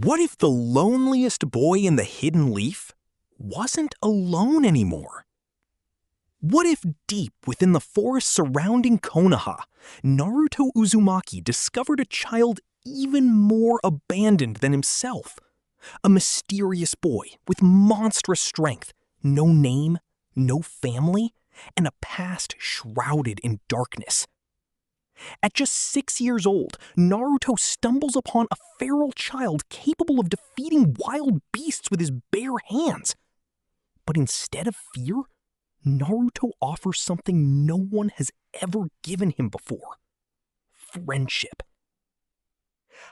What if the loneliest boy in the hidden leaf wasn't alone anymore? What if deep within the forest surrounding Konoha, Naruto Uzumaki discovered a child even more abandoned than himself? A mysterious boy with monstrous strength, no name, no family, and a past shrouded in darkness. At just 6 years old, Naruto stumbles upon a feral child capable of defeating wild beasts with his bare hands. But instead of fear, Naruto offers something no one has ever given him before: friendship.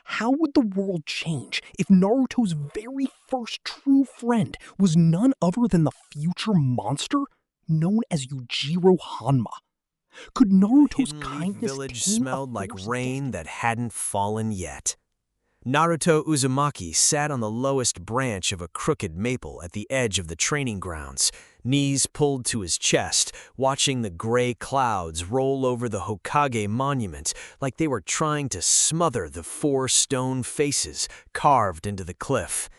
How would the world change if Naruto's very first true friend was none other than the future monster known as Yujiro Hanma? Could Naruto's kindness village tame smelled a like force rain that hadn't fallen yet. Naruto Uzumaki sat on the lowest branch of a crooked maple at the edge of the training grounds, knees pulled to his chest, watching the gray clouds roll over the Hokage monument like they were trying to smother the 4 stone faces carved into the cliff.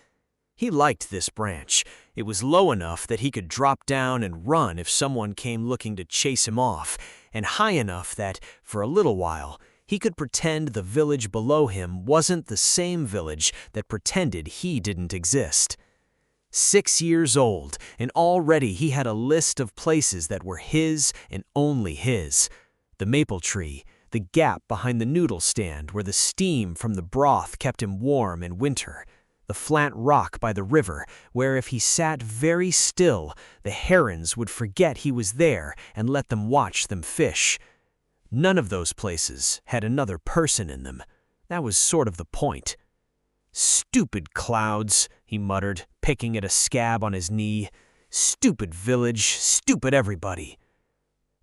He liked this branch. It was low enough that he could drop down and run if someone came looking to chase him off, and high enough that, for a little while, he could pretend the village below him wasn't the same village that pretended he didn't exist. 6 years old, and already he had a list of places that were his and only his. The maple tree, the gap behind the noodle stand where the steam from the broth kept him warm in winter, the flat rock by the river where if he sat very still, the herons would forget he was there and let them watch them fish. None of those places had another person in them. That was sort of the point. "Stupid clouds," he muttered, picking at a scab on his knee. "Stupid village, stupid everybody."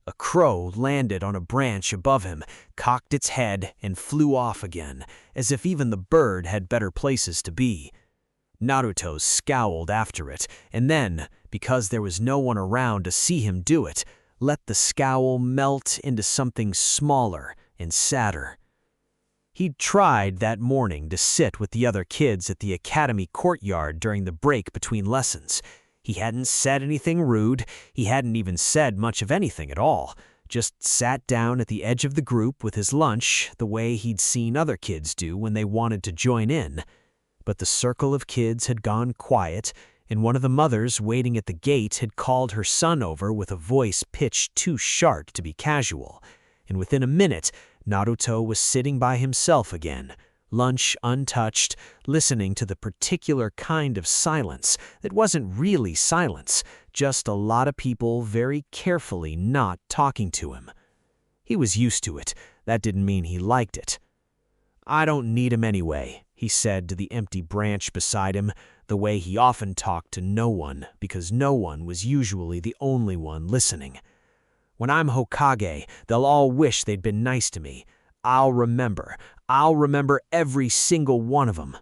A crow landed on a branch above him, cocked its head, and flew off again, as if even the bird had better places to be. Naruto scowled after it, and then, because there was no one around to see him do it, let the scowl melt into something smaller and sadder. He'd tried that morning to sit with the other kids at the academy courtyard during the break between lessons. He hadn't said anything rude, he hadn't even said much of anything at all, just sat down at the edge of the group with his lunch the way he'd seen other kids do when they wanted to join in. But the circle of kids had gone quiet, and one of the mothers waiting at the gate had called her son over with a voice pitched too sharp to be casual, and within a minute, Naruto was sitting by himself again, lunch untouched, listening to the particular kind of silence that wasn't really silence, just a lot of people very carefully not talking to him. He was used to it. That didn't mean he liked it. "I don't need him anyway," he said to the empty branch beside him, the way he often talked to no one because no one was usually the only one listening. "When I'm Hokage, they'll all wish they'd been nice to me. I'll remember every single one of them."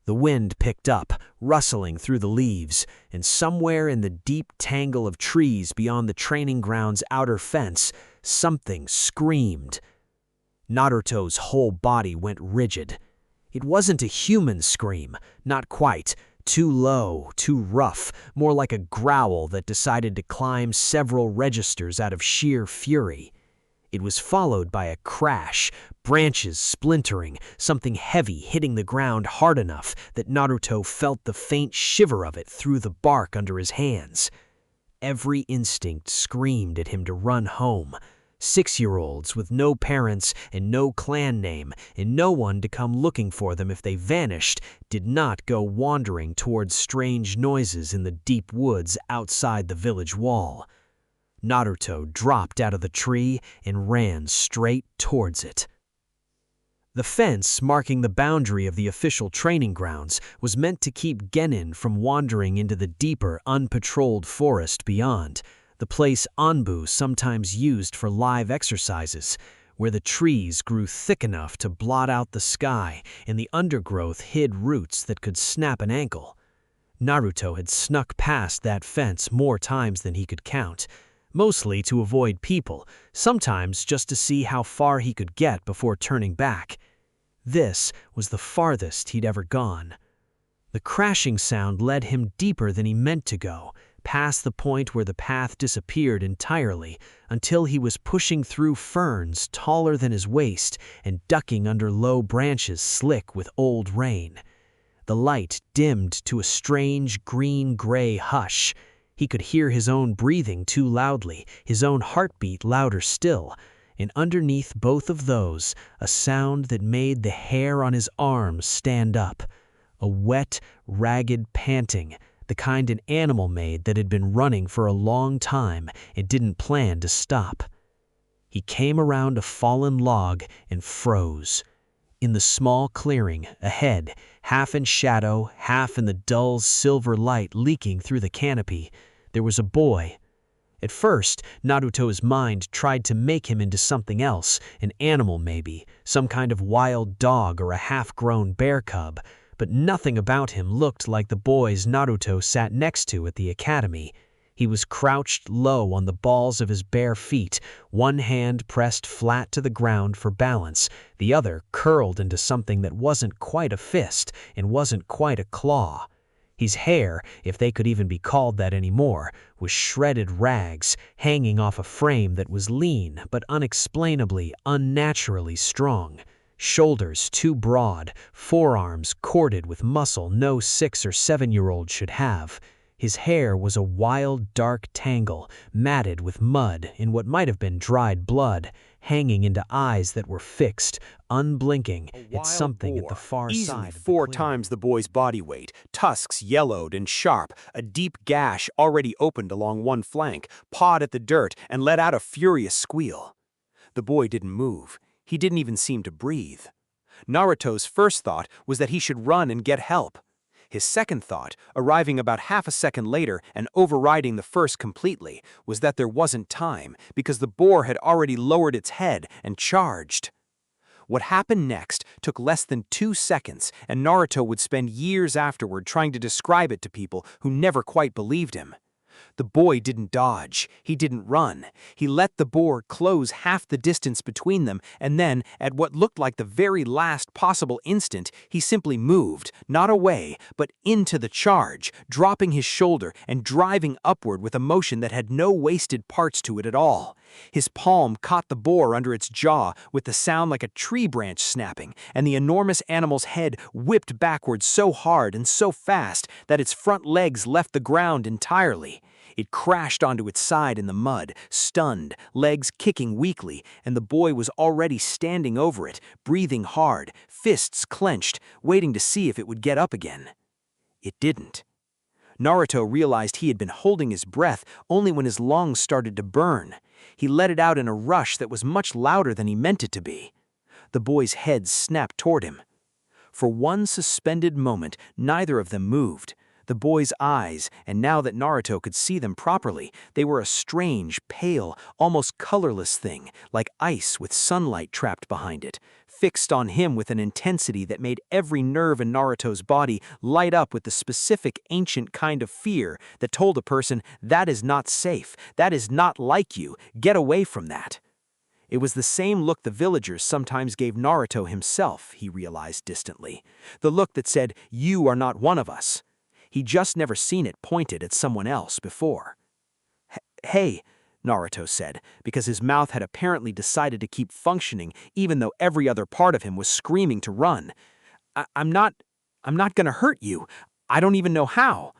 The wind picked up, rustling through the leaves, and somewhere in the deep tangle of trees beyond the training ground's outer fence, something screamed. Naruto's whole body went rigid. It wasn't a human scream, not quite. Too low, too rough, more like a growl that decided to climb several registers out of sheer fury. It was followed by a crash, branches splintering, something heavy hitting the ground hard enough that Naruto felt the faint shiver of it through the bark under his hands. Every instinct screamed at him to run home. 6-year-olds with no parents and no clan name and no one to come looking for them if they vanished did not go wandering towards strange noises in the deep woods outside the village wall. Naruto dropped out of the tree and ran straight towards it. The fence marking the boundary of the official training grounds was meant to keep genin from wandering into the deeper, unpatrolled forest beyond, the place Anbu sometimes used for live exercises, where the trees grew thick enough to blot out the sky and the undergrowth hid roots that could snap an ankle. Naruto had snuck past that fence more times than he could count, mostly to avoid people, sometimes just to see how far he could get before turning back. This was the farthest he'd ever gone. The crashing sound led him deeper than he meant to go, past the point where the path disappeared entirely, until he was pushing through ferns taller than his waist and ducking under low branches slick with old rain. The light dimmed to a strange green-gray hush. He could hear his own breathing too loudly, his own heartbeat louder still, and underneath both of those, a sound that made the hair on his arms stand up. A wet, ragged panting, the kind an animal made that had been running for a long time and didn't plan to stop. He came around a fallen log and froze. In the small clearing ahead, half in shadow, half in the dull silver light leaking through the canopy, there was a boy. At first, Naruto's mind tried to make him into something else, an animal maybe, some kind of wild dog or a half-grown bear cub, but nothing about him looked like the boys Naruto sat next to at the academy. He was crouched low on the balls of his bare feet, one hand pressed flat to the ground for balance, the other curled into something that wasn't quite a fist and wasn't quite a claw. His hair, if they could even be called that anymore, was shredded rags, hanging off a frame that was lean but unexplainably, unnaturally strong. Shoulders too broad, forearms corded with muscle no 6- or 7-year-old should have. His hair was a wild, dark tangle, matted with mud in what might have been dried blood, hanging into eyes that were fixed, unblinking, at something at the far easily side of the 4 clearing. times the boy's body weight, tusks yellowed and sharp, a deep gash already opened along one flank, pawed at the dirt, and let out a furious squeal. The boy didn't move. He didn't even seem to breathe. Naruto's first thought was that he should run and get help. His second thought, arriving about half a second later and overriding the first completely, was that there wasn't time because the boar had already lowered its head and charged. What happened next took less than 2 seconds, and Naruto would spend years afterward trying to describe it to people who never quite believed him. The boy didn't dodge. He didn't run. He let the boar close half the distance between them, and then, at what looked like the very last possible instant, he simply moved, not away, but into the charge, dropping his shoulder and driving upward with a motion that had no wasted parts to it at all. His palm caught the boar under its jaw with the sound like a tree branch snapping, and the enormous animal's head whipped backward so hard and so fast that its front legs left the ground entirely. It crashed onto its side in the mud, stunned, legs kicking weakly, and the boy was already standing over it, breathing hard, fists clenched, waiting to see if it would get up again. It didn't. Naruto realized he had been holding his breath only when his lungs started to burn. He let it out in a rush that was much louder than he meant it to be. The boy's head snapped toward him. For one suspended moment, neither of them moved. The boy's eyes, and now that Naruto could see them properly, they were a strange, pale, almost colorless thing, like ice with sunlight trapped behind it, fixed on him with an intensity that made every nerve in Naruto's body light up with the specific ancient kind of fear that told a person, that is not safe, that is not like you, get away from that. It was the same look the villagers sometimes gave Naruto himself, he realized distantly. The look that said, you are not one of us. He'd just never seen it pointed at someone else before. Hey, Naruto said, because his mouth had apparently decided to keep functioning even though every other part of him was screaming to run. I'm not gonna hurt you. I don't even know how.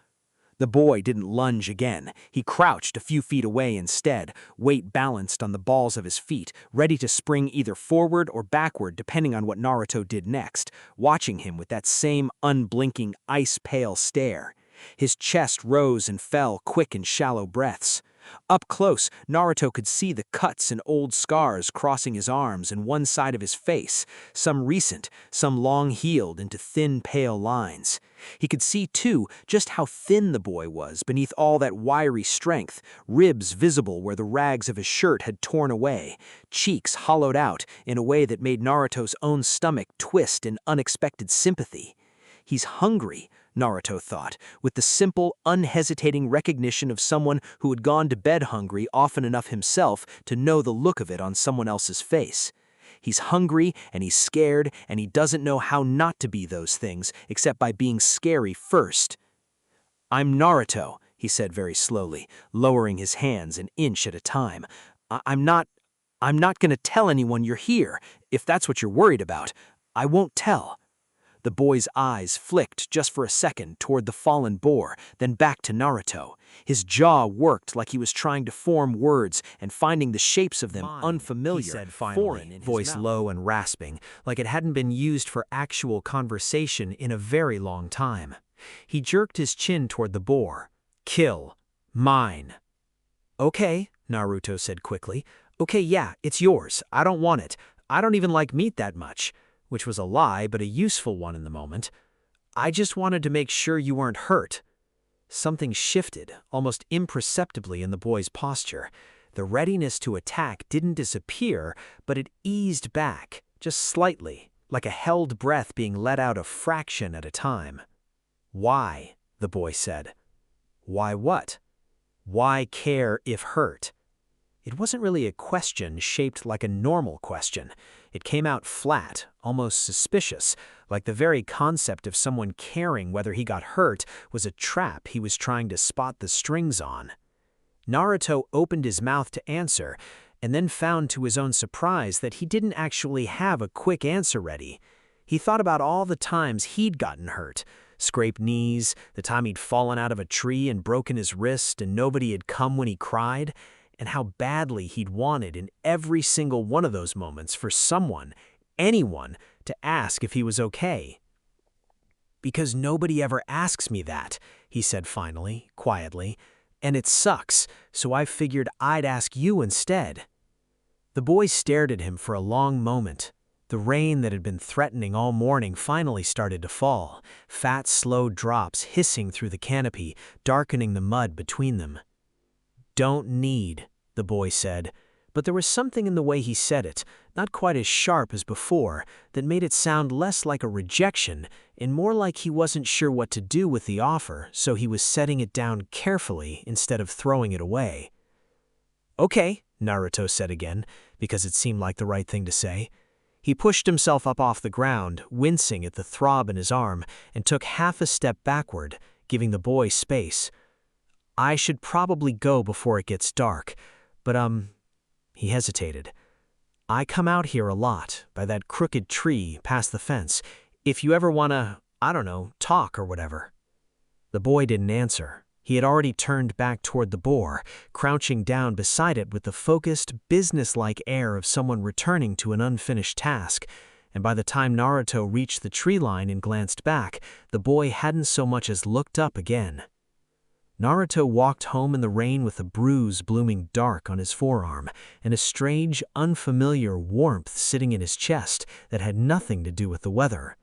The boy didn't lunge again. He crouched a few feet away instead, weight balanced on the balls of his feet, ready to spring either forward or backward depending on what Naruto did next, watching him with that same unblinking, ice-pale stare. His chest rose and fell quick and shallow breaths. Up close, Naruto could see the cuts and old scars crossing his arms and one side of his face, some recent, some long-healed into thin, pale lines. He could see, too, just how thin the boy was beneath all that wiry strength, ribs visible where the rags of his shirt had torn away, cheeks hollowed out in a way that made Naruto's own stomach twist in unexpected sympathy. He's hungry, Naruto thought, with the simple, unhesitating recognition of someone who had gone to bed hungry often enough himself to know the look of it on someone else's face. He's hungry, and he's scared, and he doesn't know how not to be those things, except by being scary first. "I'm Naruto," he said very slowly, lowering his hands an inch at a time. I'm not going to tell anyone you're here, if that's what you're worried about. I won't tell." The boy's eyes flicked just for a second toward the fallen boar, then back to Naruto. His jaw worked like he was trying to form words and finding the shapes of them unfamiliar, he said finally, foreign in his voice mouth. low and rasping, like it hadn't been used for actual conversation in a very long time. He jerked his chin toward the boar. "Kill. Mine." "Okay," Naruto said quickly. "Okay, yeah, it's yours. I don't want it. I don't even like meat that much," which was a lie, but a useful one in the moment. "I just wanted to make sure you weren't hurt." Something shifted, almost imperceptibly in the boy's posture. The readiness to attack didn't disappear, but it eased back, just slightly, like a held breath being let out a fraction at a time. "Why?" the boy said. "Why what?" "Why care if hurt?" It wasn't really a question shaped like a normal question. It came out flat, almost suspicious, like the very concept of someone caring whether he got hurt was a trap he was trying to spot the strings on. Naruto opened his mouth to answer, and then found to his own surprise that he didn't actually have a quick answer ready. He thought about all the times he'd gotten hurt. Scraped knees, the time he'd fallen out of a tree and broken his wrist and nobody had come when he cried, and how badly he'd wanted in every single one of those moments for someone, anyone, to ask if he was okay. "Because nobody ever asks me that," he said finally, quietly, "and it sucks, so I figured I'd ask you instead." The boy stared at him for a long moment. The rain that had been threatening all morning finally started to fall, fat, slow drops hissing through the canopy, darkening the mud between them. "Don't need," the boy said, but there was something in the way he said it, not quite as sharp as before, that made it sound less like a rejection and more like he wasn't sure what to do with the offer, so he was setting it down carefully instead of throwing it away. "Okay," Naruto said again, because it seemed like the right thing to say. He pushed himself up off the ground, wincing at the throb in his arm, and took half a step backward, giving the boy space. "I should probably go before it gets dark, but he hesitated. "I come out here a lot, by that crooked tree past the fence, if you ever wanna, I don't know, talk or whatever." The boy didn't answer. He had already turned back toward the boar, crouching down beside it with the focused, businesslike air of someone returning to an unfinished task, and by the time Naruto reached the tree line and glanced back, the boy hadn't so much as looked up again. Naruto walked home in the rain with a bruise blooming dark on his forearm and a strange, unfamiliar warmth sitting in his chest that had nothing to do with the weather.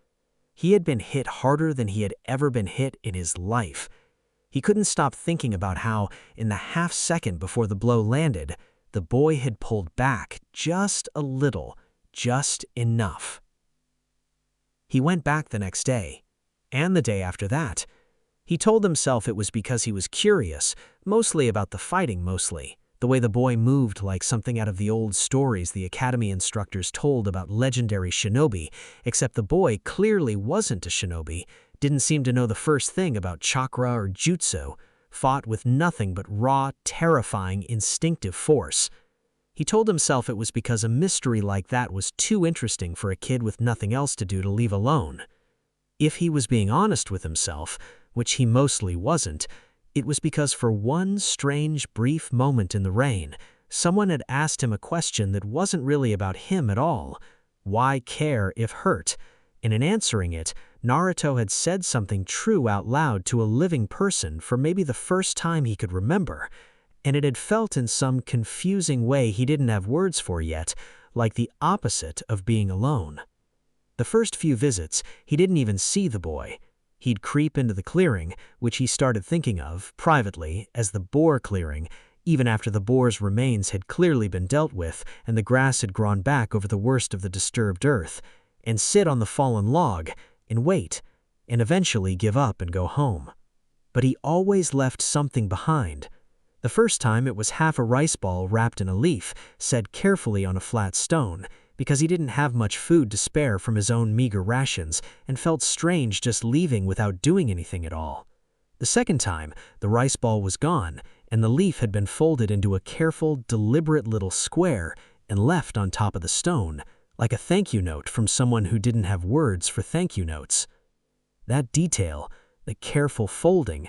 He had been hit harder than he had ever been hit in his life. He couldn't stop thinking about how, in the half second before the blow landed, the boy had pulled back just a little, just enough. He went back the next day, and the day after that. He told himself it was because he was curious, mostly about the fighting mostly, the way the boy moved like something out of the old stories the academy instructors told about legendary shinobi, except the boy clearly wasn't a shinobi, didn't seem to know the first thing about chakra or jutsu, fought with nothing but raw, terrifying, instinctive force. He told himself it was because a mystery like that was too interesting for a kid with nothing else to do to leave alone. If he was being honest with himself, which he mostly wasn't, it was because for one strange, brief moment in the rain, someone had asked him a question that wasn't really about him at all. Why care if hurt? And in answering it, Naruto had said something true out loud to a living person for maybe the first time he could remember, and it had felt in some confusing way he didn't have words for yet, like the opposite of being alone. The first few visits, he didn't even see the boy. He'd creep into the clearing, which he started thinking of, privately, as the boar clearing, even after the boar's remains had clearly been dealt with and the grass had grown back over the worst of the disturbed earth, and sit on the fallen log, and wait, and eventually give up and go home. But he always left something behind. The first time it was half a rice ball wrapped in a leaf, set carefully on a flat stone, because he didn't have much food to spare from his own meager rations and felt strange just leaving without doing anything at all. The second time, the rice ball was gone, and the leaf had been folded into a careful, deliberate little square and left on top of the stone, like a thank you note from someone who didn't have words for thank you notes. That detail, the careful folding,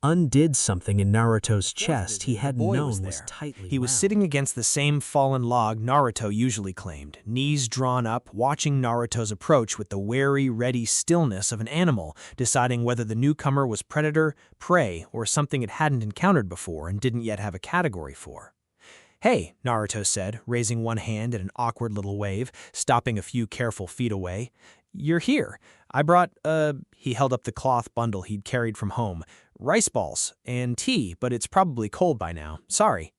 undid something in Naruto's chest he hadn't known was tightly He was wound. sitting against the same fallen log Naruto usually claimed, knees drawn up, watching Naruto's approach with the wary, ready stillness of an animal, deciding whether the newcomer was predator, prey, or something it hadn't encountered before and didn't yet have a category for. "Hey," Naruto said, raising one hand in an awkward little wave, stopping a few careful feet away. "You're here. I brought, he held up the cloth bundle he'd carried from home. "Rice balls and tea, but it's probably cold by now. Sorry."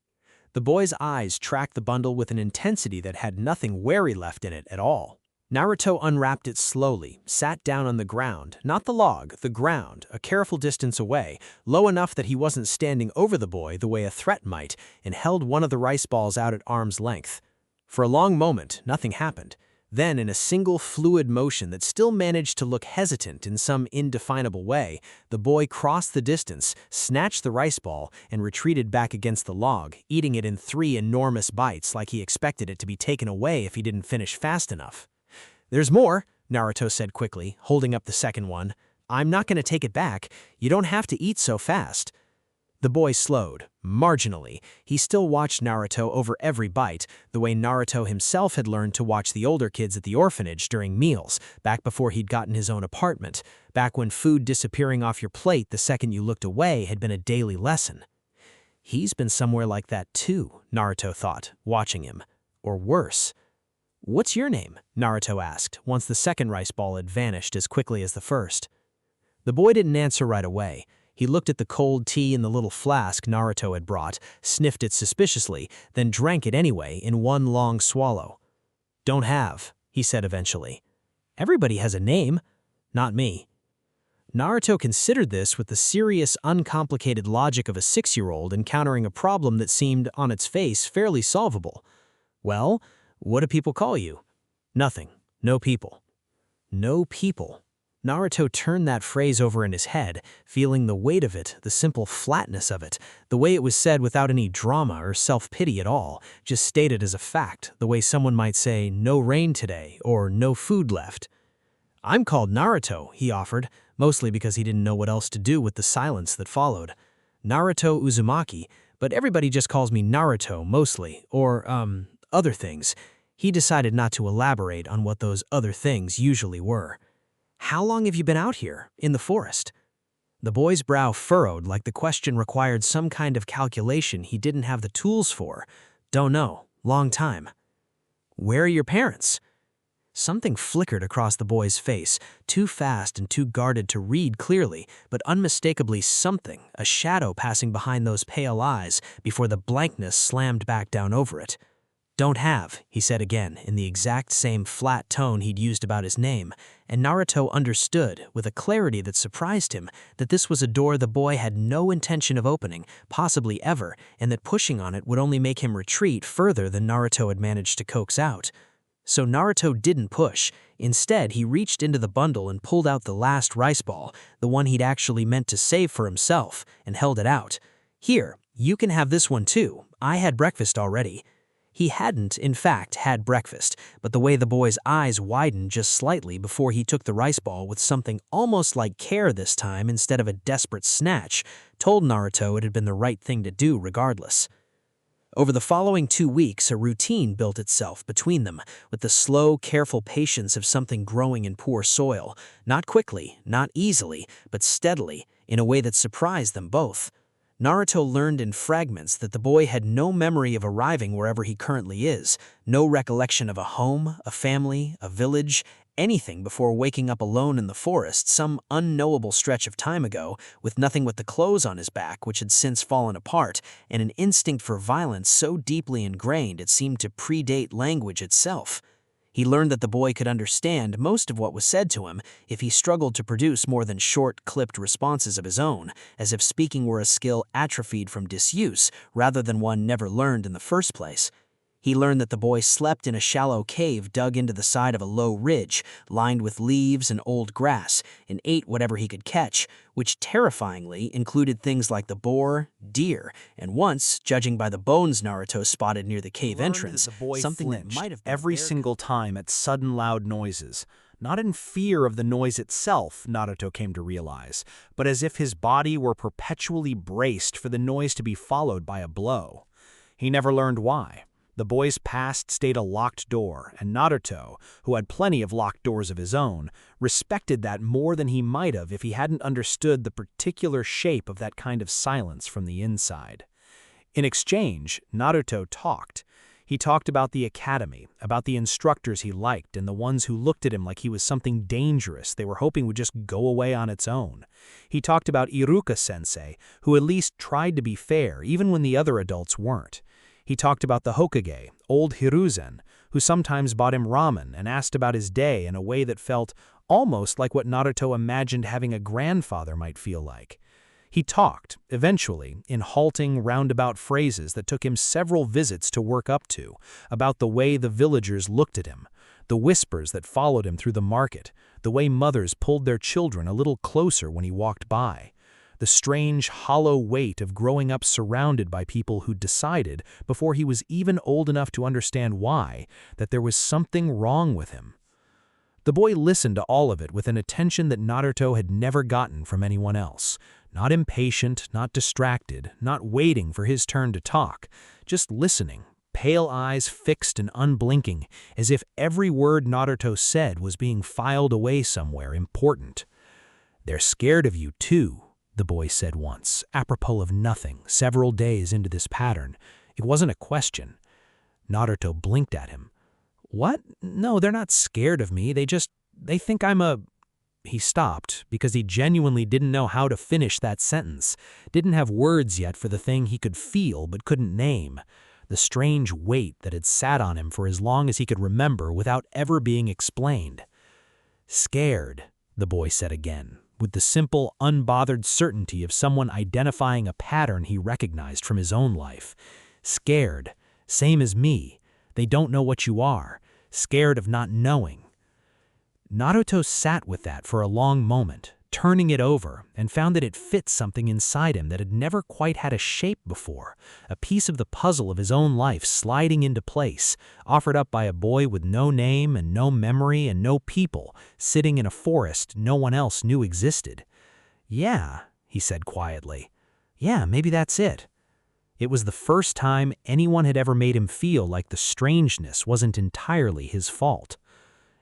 The boy's eyes tracked the bundle with an intensity that had nothing wary left in it at all. Naruto unwrapped it slowly, sat down on the ground, not the log, the ground, a careful distance away, low enough that he wasn't standing over the boy the way a threat might, and held one of the rice balls out at arm's length. For a long moment, nothing happened. Then, in a single fluid motion that still managed to look hesitant in some indefinable way, the boy crossed the distance, snatched the rice ball, and retreated back against the log, eating it in 3 enormous bites like he expected it to be taken away if he didn't finish fast enough. "There's more," Naruto said quickly, holding up the second one. "I'm not going to take it back. You don't have to eat so fast." The boy slowed, marginally. He still watched Naruto over every bite, the way Naruto himself had learned to watch the older kids at the orphanage during meals, back before he'd gotten his own apartment, back when food disappearing off your plate the second you looked away had been a daily lesson. He's been somewhere like that too, Naruto thought, watching him. Or worse. "What's your name?" Naruto asked, once the second rice ball had vanished as quickly as the first. The boy didn't answer right away. He looked at the cold tea in the little flask Naruto had brought, sniffed it suspiciously, then drank it anyway in one long swallow. "Don't have," he said eventually. "Everybody has a name. Not me." Naruto considered this with the serious, uncomplicated logic of a 6-year-old encountering a problem that seemed, on its face, fairly solvable. "Well, what do people call you?" "Nothing. No people." No people. Naruto turned that phrase over in his head, feeling the weight of it, the simple flatness of it, the way it was said without any drama or self-pity at all, just stated as a fact, the way someone might say, "no rain today," or "no food left." "I'm called Naruto," he offered, mostly because he didn't know what else to do with the silence that followed. "Naruto Uzumaki, but everybody just calls me Naruto mostly, or, other things." He decided not to elaborate on what those other things usually were. "How long have you been out here, in the forest?" The boy's brow furrowed like the question required some kind of calculation he didn't have the tools for. "Don't know. Long time." "Where are your parents?" Something flickered across the boy's face, too fast and too guarded to read clearly, but unmistakably something, a shadow passing behind those pale eyes before the blankness slammed back down over it. "Don't have," he said again, in the exact same flat tone he'd used about his name, and Naruto understood, with a clarity that surprised him, that this was a door the boy had no intention of opening, possibly ever, and that pushing on it would only make him retreat further than Naruto had managed to coax out. So Naruto didn't push. Instead, he reached into the bundle and pulled out the last rice ball, the one he'd actually meant to save for himself, and held it out. "Here, you can have this one too. I had breakfast already." He hadn't, in fact, had breakfast, but the way the boy's eyes widened just slightly before he took the rice ball with something almost like care this time instead of a desperate snatch told Naruto it had been the right thing to do regardless. Over the following 2 weeks, a routine built itself between them, with the slow, careful patience of something growing in poor soil, not quickly, not easily, but steadily, in a way that surprised them both. Naruto learned in fragments that the boy had no memory of arriving wherever he currently is, no recollection of a home, a family, a village, anything before waking up alone in the forest some unknowable stretch of time ago, with nothing but the clothes on his back which had since fallen apart, and an instinct for violence so deeply ingrained it seemed to predate language itself. He learned that the boy could understand most of what was said to him if he struggled to produce more than short, clipped responses of his own, as if speaking were a skill atrophied from disuse rather than one never learned in the first place. He learned that the boy slept in a shallow cave dug into the side of a low ridge, lined with leaves and old grass, and ate whatever he could catch, which terrifyingly included things like the boar, deer, and once, judging by the bones Naruto spotted near the cave entrance, The boy something that flinched might have been every a bear single time at sudden loud noises. Not in fear of the noise itself, Naruto came to realize, but as if his body were perpetually braced for the noise to be followed by a blow. He never learned why. The boy's past stayed a locked door, and Naruto, who had plenty of locked doors of his own, respected that more than he might have if he hadn't understood the particular shape of that kind of silence from the inside. In exchange, Naruto talked. He talked about the academy, about the instructors he liked and the ones who looked at him like he was something dangerous they were hoping would just go away on its own. He talked about Iruka-sensei, who at least tried to be fair even when the other adults weren't. He talked about the Hokage, old Hiruzen, who sometimes bought him ramen and asked about his day in a way that felt almost like what Naruto imagined having a grandfather might feel like. He talked, eventually, in halting, roundabout phrases that took him several visits to work up to, about the way the villagers looked at him, the whispers that followed him through the market, the way mothers pulled their children a little closer when he walked by, the strange, hollow weight of growing up surrounded by people who decided, before he was even old enough to understand why, that there was something wrong with him. The boy listened to all of it with an attention that Naruto had never gotten from anyone else. Not impatient, not distracted, not waiting for his turn to talk, just listening, pale eyes fixed and unblinking, as if every word Naruto said was being filed away somewhere important. "They're scared of you too," the boy said once, apropos of nothing, several days into this pattern. It wasn't a question. Naruto blinked at him. "What? No, they're not scared of me. They think I'm a—" He stopped because he genuinely didn't know how to finish that sentence, didn't have words yet for the thing he could feel but couldn't name, the strange weight that had sat on him for as long as he could remember without ever being explained. "Scared," the boy said again, with the simple, unbothered certainty of someone identifying a pattern he recognized from his own life. "Scared, same as me. They don't know what you are, scared of not knowing." Naruto sat with that for a long moment, turning it over, and found that it fit something inside him that had never quite had a shape before, a piece of the puzzle of his own life sliding into place, offered up by a boy with no name and no memory and no people, sitting in a forest no one else knew existed. "Yeah," he said quietly. "Yeah, maybe that's it." It was the first time anyone had ever made him feel like the strangeness wasn't entirely his fault.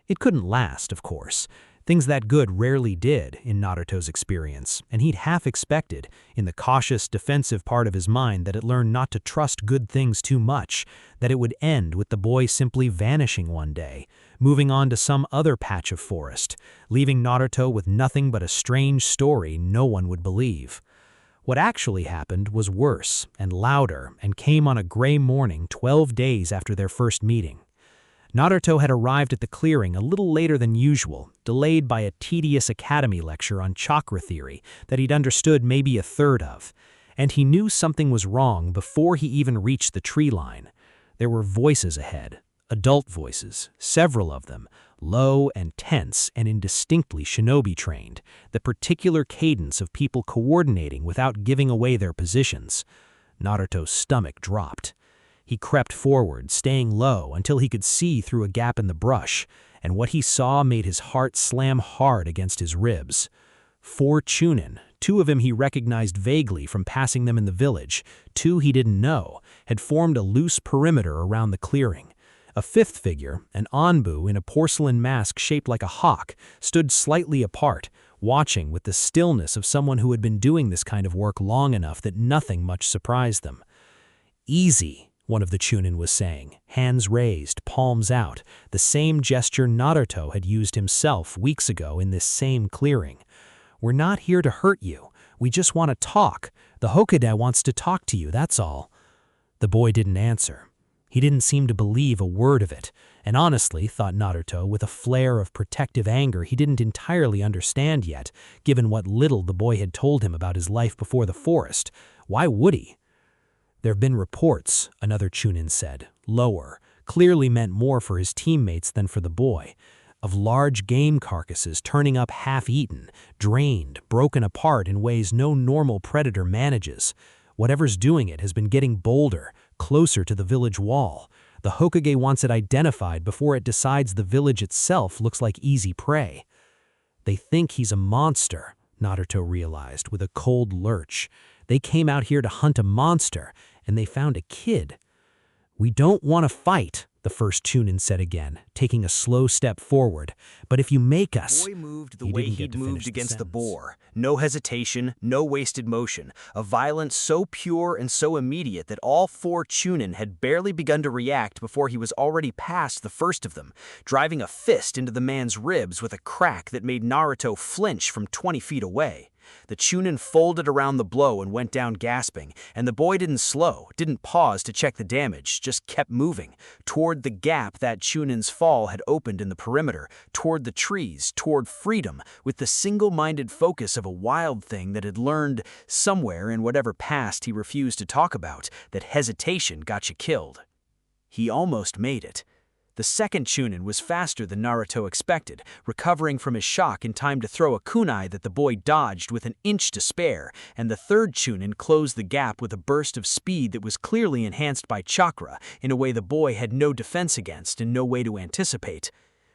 It couldn't last, of course. Things that good rarely did, in Naruto's experience, and he'd half expected, in the cautious, defensive part of his mind that it learned not to trust good things too much, that it would end with the boy simply vanishing one day, moving on to some other patch of forest, leaving Naruto with nothing but a strange story no one would believe. What actually happened was worse and louder and came on a gray morning 12 days after their first meeting. Naruto had arrived at the clearing a little later than usual, delayed by a tedious academy lecture on chakra theory that he'd understood maybe a third of, and he knew something was wrong before he even reached the tree line. There were voices ahead, adult voices, several of them, low and tense and indistinctly shinobi-trained, the particular cadence of people coordinating without giving away their positions. Naruto's stomach dropped. He crept forward, staying low until he could see through a gap in the brush, and what he saw made his heart slam hard against his ribs. 4 Chunin, 2 of them he recognized vaguely from passing them in the village, 2 he didn't know, had formed a loose perimeter around the clearing. A 5th figure, an Anbu in a porcelain mask shaped like a hawk, stood slightly apart, watching with the stillness of someone who had been doing this kind of work long enough that nothing much surprised them. "Easy," one of the Chunin was saying, hands raised, palms out, the same gesture Naruto had used himself weeks ago in this same clearing. "We're not here to hurt you. We just want to talk. The Hokage wants to talk to you, that's all." The boy didn't answer. He didn't seem to believe a word of it, and honestly, thought Naruto, with a flare of protective anger he didn't entirely understand yet, given what little the boy had told him about his life before the forest. Why would he? There have been reports, another Chunin said, lower, clearly meant more for his teammates than for the boy, of large game carcasses turning up half-eaten, drained, broken apart in ways no normal predator manages. Whatever's doing it has been getting bolder, closer to the village wall. The Hokage wants it identified before it decides the village itself looks like easy prey. They think he's a monster, Naruto realized with a cold lurch. They came out here to hunt a monster, and they found a kid. We don't want to fight, the first Chunin said again, taking a slow step forward. But if you make us... The boy moved the way he'd moved against the boar. No hesitation, no wasted motion. A violence so pure and so immediate that all 4 Chunin had barely begun to react before he was already past the first of them, driving a fist into the man's ribs with a crack that made Naruto flinch from 20 feet away. The Chunin folded around the blow and went down gasping, and the boy didn't slow, didn't pause to check the damage, just kept moving, toward the gap that Chunin's fall had opened in the perimeter, toward the trees, toward freedom, with the single-minded focus of a wild thing that had learned, somewhere in whatever past he refused to talk about, that hesitation got you killed. He almost made it. The second Chunin was faster than Naruto expected, recovering from his shock in time to throw a kunai that the boy dodged with an inch to spare, and the third Chunin closed the gap with a burst of speed that was clearly enhanced by chakra in a way the boy had no defense against and no way to anticipate.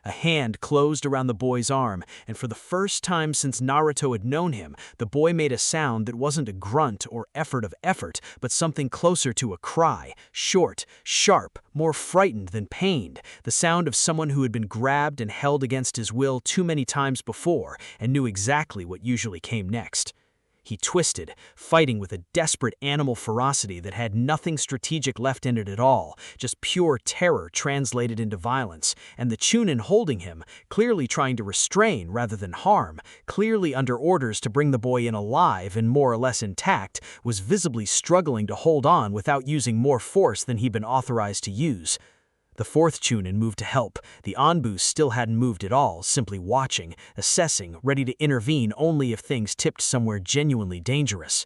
A hand closed around the boy's arm, and for the first time since Naruto had known him, the boy made a sound that wasn't a grunt or effort, but something closer to a cry, short, sharp, more frightened than pained, the sound of someone who had been grabbed and held against his will too many times before and knew exactly what usually came next. He twisted, fighting with a desperate animal ferocity that had nothing strategic left in it at all, just pure terror translated into violence, and the Chunin holding him, clearly trying to restrain rather than harm, clearly under orders to bring the boy in alive and more or less intact, was visibly struggling to hold on without using more force than he'd been authorized to use. The fourth Chunin moved to help. The Anbu still hadn't moved at all, simply watching, assessing, ready to intervene only if things tipped somewhere genuinely dangerous.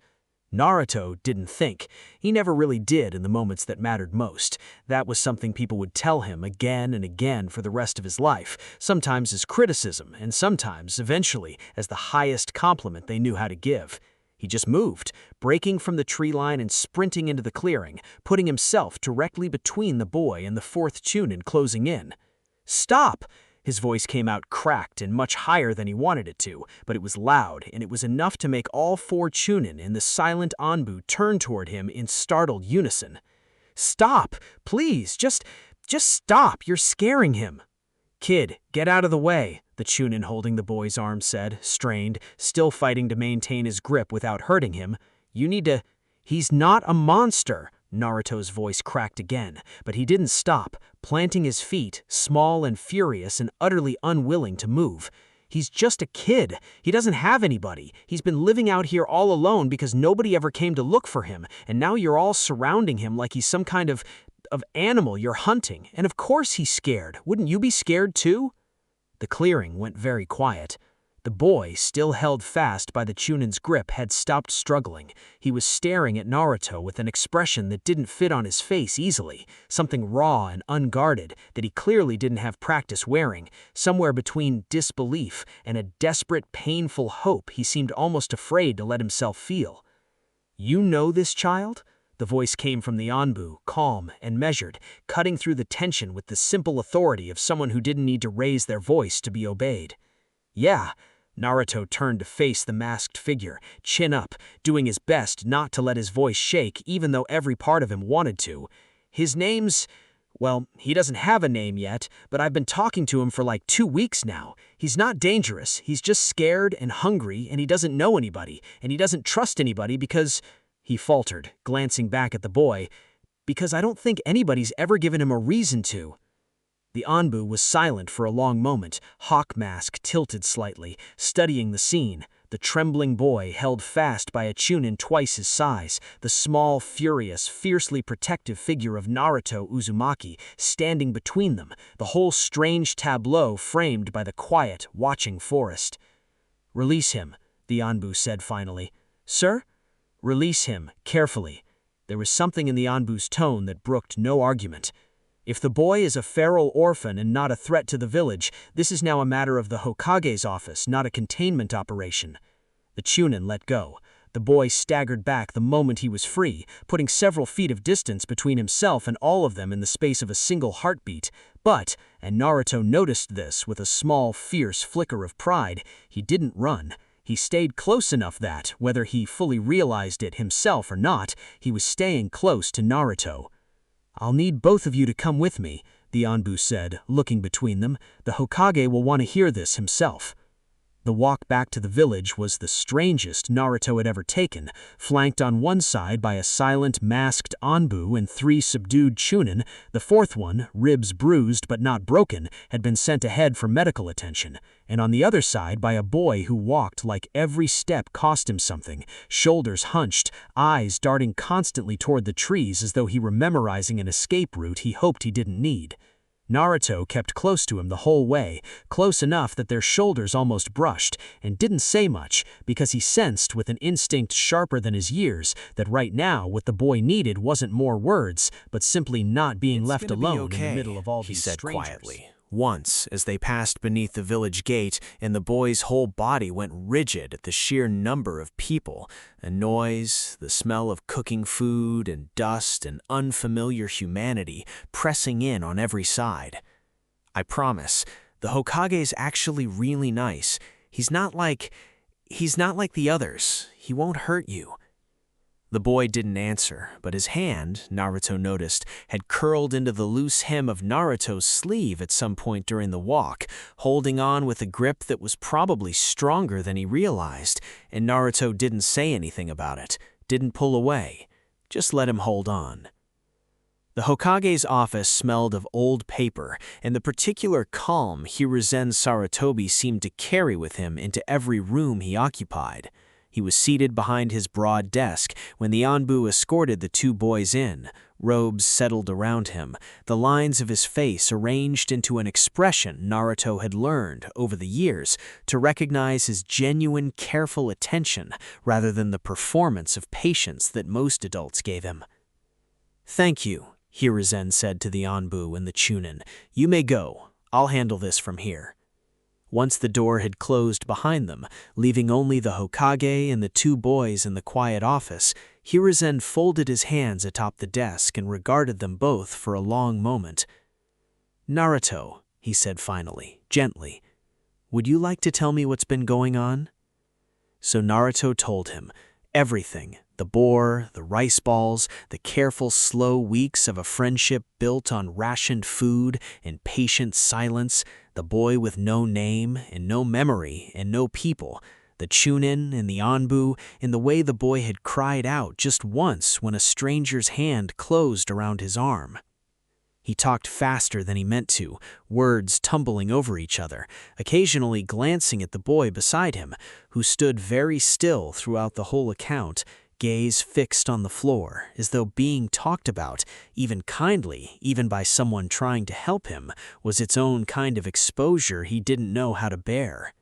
Naruto didn't think. He never really did in the moments that mattered most. That was something people would tell him again and again for the rest of his life, sometimes as criticism, and sometimes, eventually, as the highest compliment they knew how to give. He just moved, breaking from the tree line and sprinting into the clearing, putting himself directly between the boy and the fourth Chunin closing in. "Stop!" His voice came out cracked and much higher than he wanted it to, but it was loud, and it was enough to make all 4 Chunin in the silent Anbu turn toward him in startled unison. "Stop! Please, just stop! You're scaring him!" "Kid, get out of the way," the Chunin holding the boy's arm said, strained, still fighting to maintain his grip without hurting him. "You need to—" "He's not a monster," Naruto's voice cracked again, but he didn't stop, planting his feet, small and furious and utterly unwilling to move. "He's just a kid. He doesn't have anybody. He's been living out here all alone because nobody ever came to look for him, and now you're all surrounding him like he's some kind of animal you're hunting, and of course he's scared. Wouldn't you be scared too?" The clearing went very quiet. The boy, still held fast by the Chunin's grip, had stopped struggling. He was staring at Naruto with an expression that didn't fit on his face easily, something raw and unguarded that he clearly didn't have practice wearing, somewhere between disbelief and a desperate, painful hope he seemed almost afraid to let himself feel. "You know this child?" The voice came from the Anbu, calm and measured, cutting through the tension with the simple authority of someone who didn't need to raise their voice to be obeyed. "Yeah." Naruto turned to face the masked figure, chin up, doing his best not to let his voice shake even though every part of him wanted to. "His name's... well, he doesn't have a name yet, but I've been talking to him for like 2 weeks now. He's not dangerous, he's just scared and hungry, and he doesn't know anybody, and he doesn't trust anybody because..." He faltered, glancing back at the boy, "because I don't think anybody's ever given him a reason to." The Anbu was silent for a long moment, hawk mask tilted slightly, studying the scene. The trembling boy held fast by a Chunin twice his size, the small, furious, fiercely protective figure of Naruto Uzumaki standing between them, the whole strange tableau framed by the quiet, watching forest. "Release him," the Anbu said finally. "Sir?" "Release him, carefully." There was something in the Anbu's tone that brooked no argument. If the boy is a feral orphan and not a threat to the village, this is now a matter of the Hokage's office, not a containment operation. The Chunin let go. The boy staggered back the moment he was free, putting several feet of distance between himself and all of them in the space of a single heartbeat. But, and Naruto noticed this with a small, fierce flicker of pride, he didn't run. He stayed close enough that, whether he fully realized it himself or not, he was staying close to Naruto. "I'll need both of you to come with me," the Anbu said, looking between them. "The Hokage will want to hear this himself." The walk back to the village was the strangest Naruto had ever taken, flanked on one side by a silent, masked Anbu and 3 subdued Chunin. The fourth one, ribs bruised but not broken, had been sent ahead for medical attention, and on the other side by a boy who walked like every step cost him something, shoulders hunched, eyes darting constantly toward the trees as though he were memorizing an escape route he hoped he didn't need. Naruto kept close to him the whole way, close enough that their shoulders almost brushed, and didn't say much because he sensed with an instinct sharper than his years that right now what the boy needed wasn't more words, but simply not being left alone in the middle of all these strangers. He said quietly. Once, as they passed beneath the village gate, and the boy's whole body went rigid at the sheer number of people, a noise, the smell of cooking food and dust and unfamiliar humanity pressing in on every side. "I promise, the Hokage's actually really nice. He's not like the others. He won't hurt you." The boy didn't answer, but his hand, Naruto noticed, had curled into the loose hem of Naruto's sleeve at some point during the walk, holding on with a grip that was probably stronger than he realized, and Naruto didn't say anything about it, didn't pull away, just let him hold on. The Hokage's office smelled of old paper, and the particular calm Hiruzen Sarutobi seemed to carry with him into every room he occupied. He was seated behind his broad desk when the Anbu escorted the 2 boys in, robes settled around him, the lines of his face arranged into an expression Naruto had learned, over the years, to recognize his genuine, careful attention rather than the performance of patience that most adults gave him. "Thank you," Hiruzen said to the Anbu and the Chunin. "You may go. I'll handle this from here." Once the door had closed behind them, leaving only the Hokage and the 2 boys in the quiet office, Hiruzen folded his hands atop the desk and regarded them both for a long moment. "Naruto," he said finally, gently, "would you like to tell me what's been going on?" So Naruto told him everything, the boar, the rice balls, the careful, slow weeks of a friendship built on rationed food and patient silence, the boy with no name and no memory and no people, the Chunin and the Anbu, and the way the boy had cried out just once when a stranger's hand closed around his arm. He talked faster than he meant to, words tumbling over each other, occasionally glancing at the boy beside him, who stood very still throughout the whole account, gaze fixed on the floor, as though being talked about, even kindly, even by someone trying to help him, was its own kind of exposure he didn't know how to bear.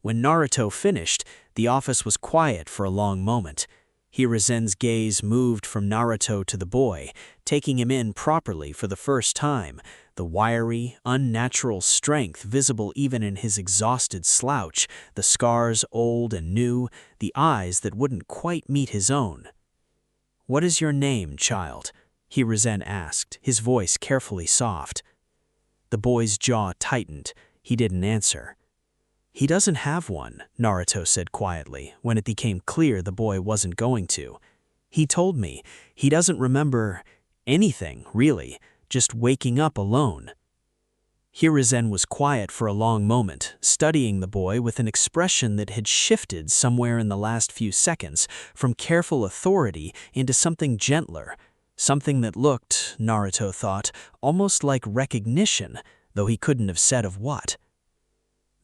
When Naruto finished, the office was quiet for a long moment. Hiruzen's gaze moved from Naruto to the boy, taking him in properly for the first time, the wiry, unnatural strength visible even in his exhausted slouch, the scars old and new, the eyes that wouldn't quite meet his own. "What is your name, child?" Hiruzen asked, his voice carefully soft. The boy's jaw tightened. He didn't answer. "He doesn't have one," Naruto said quietly, when it became clear the boy wasn't going to. "He told me he doesn't remember anything, really, just waking up alone." Hiruzen was quiet for a long moment, studying the boy with an expression that had shifted somewhere in the last few seconds from careful authority into something gentler, something that looked, Naruto thought, almost like recognition, though he couldn't have said of what.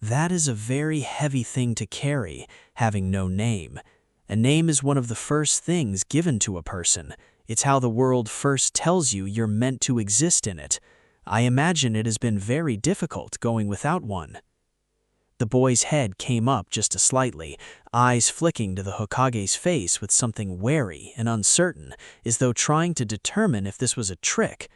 "That is a very heavy thing to carry, having no name. A name is one of the first things given to a person. It's how the world first tells you you're meant to exist in it. I imagine it has been very difficult going without one." The boy's head came up just slightly, eyes flicking to the Hokage's face with something wary and uncertain, as though trying to determine if this was a trick.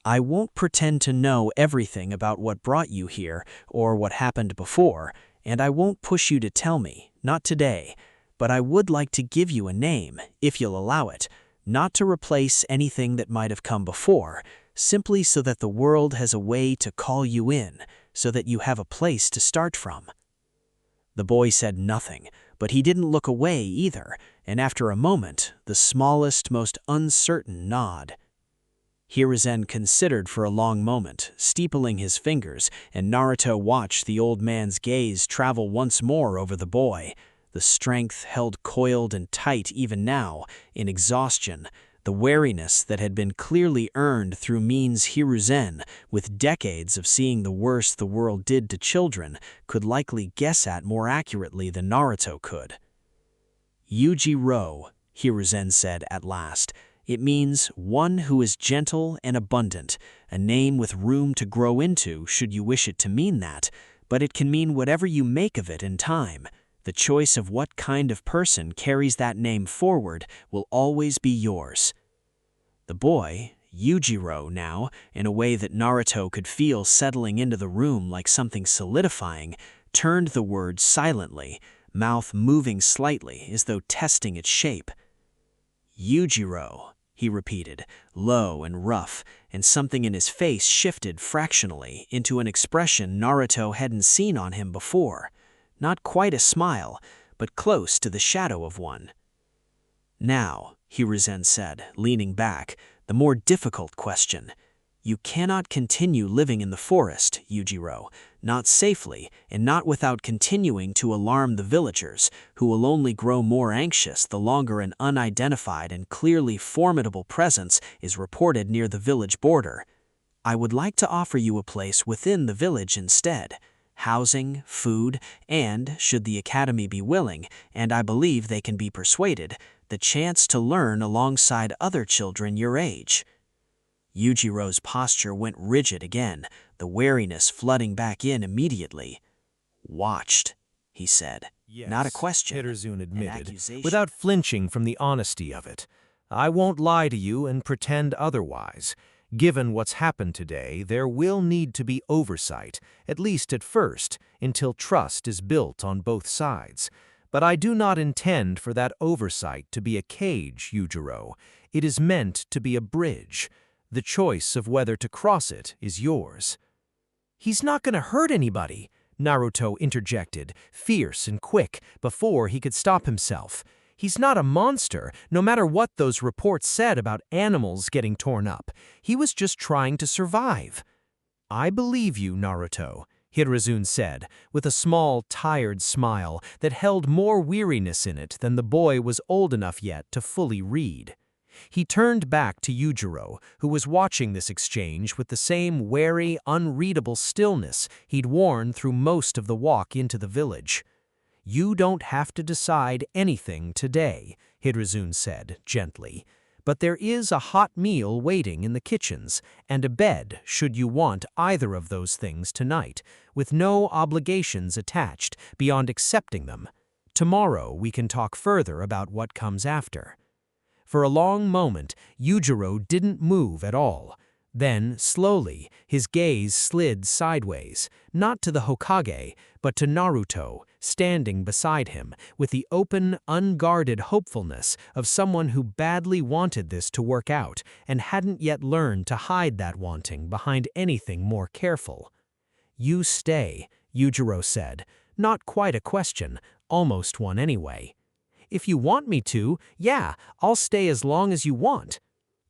"I won't pretend to know everything about what brought you here or what happened before, and I won't push you to tell me, not today, but I would like to give you a name, if you'll allow it, not to replace anything that might have come before, simply so that the world has a way to call you in, so that you have a place to start from." The boy said nothing, but he didn't look away either, and after a moment, the smallest, most uncertain nod. Hiruzen considered for a long moment, steepling his fingers, and Naruto watched the old man's gaze travel once more over the boy, the strength held coiled and tight even now, in exhaustion, the wariness that had been clearly earned through means Hiruzen, with decades of seeing the worst the world did to children, could likely guess at more accurately than Naruto could. "Yujiro," Hiruzen said at last. "It means one who is gentle and abundant, a name with room to grow into should you wish it to mean that, but it can mean whatever you make of it in time. The choice of what kind of person carries that name forward will always be yours." The boy, Yujiro now, in a way that Naruto could feel settling into the room like something solidifying, turned the word silently, mouth moving slightly as though testing its shape. "Yujiro," he repeated, low and rough, and something in his face shifted fractionally into an expression Naruto hadn't seen on him before. Not quite a smile, but close to the shadow of one. "Now," Hiruzen said, leaning back, "the more difficult question. You cannot continue living in the forest, Yujiro, not safely and not without continuing to alarm the villagers, who will only grow more anxious the longer an unidentified and clearly formidable presence is reported near the village border. I would like to offer you a place within the village instead. Housing, food, and, should the academy be willing, and I believe they can be persuaded, the chance to learn alongside other children your age." Yujiro's posture went rigid again, the wariness flooding back in immediately. "Watched," he said. Yes, Not a question, Hiruzen an admitted, accusation. without flinching from the honesty of it. "I won't lie to you and pretend otherwise. Given what's happened today, there will need to be oversight, at least at first, until trust is built on both sides. But I do not intend for that oversight to be a cage, Yujiro. It is meant to be a bridge. The choice of whether to cross it is yours." "He's not going to hurt anybody," Naruto interjected, fierce and quick, before he could stop himself. "He's not a monster, no matter what those reports said about animals getting torn up. He was just trying to survive." "I believe you, Naruto," Hiruzen said, with a small, tired smile that held more weariness in it than the boy was old enough yet to fully read. He turned back to Yujiro, who was watching this exchange with the same wary, unreadable stillness he'd worn through most of the walk into the village. "You don't have to decide anything today," Hiruzen said, gently. "But there is a hot meal waiting in the kitchens, and a bed should you want either of those things tonight, with no obligations attached beyond accepting them. Tomorrow we can talk further about what comes after." For a long moment, Yujiro didn't move at all. Then, slowly, his gaze slid sideways, not to the Hokage, but to Naruto, standing beside him, with the open, unguarded hopefulness of someone who badly wanted this to work out and hadn't yet learned to hide that wanting behind anything more careful. "You stay," Yujiro said, not quite a question, almost one anyway. "If you want me to, yeah, I'll stay as long as you want."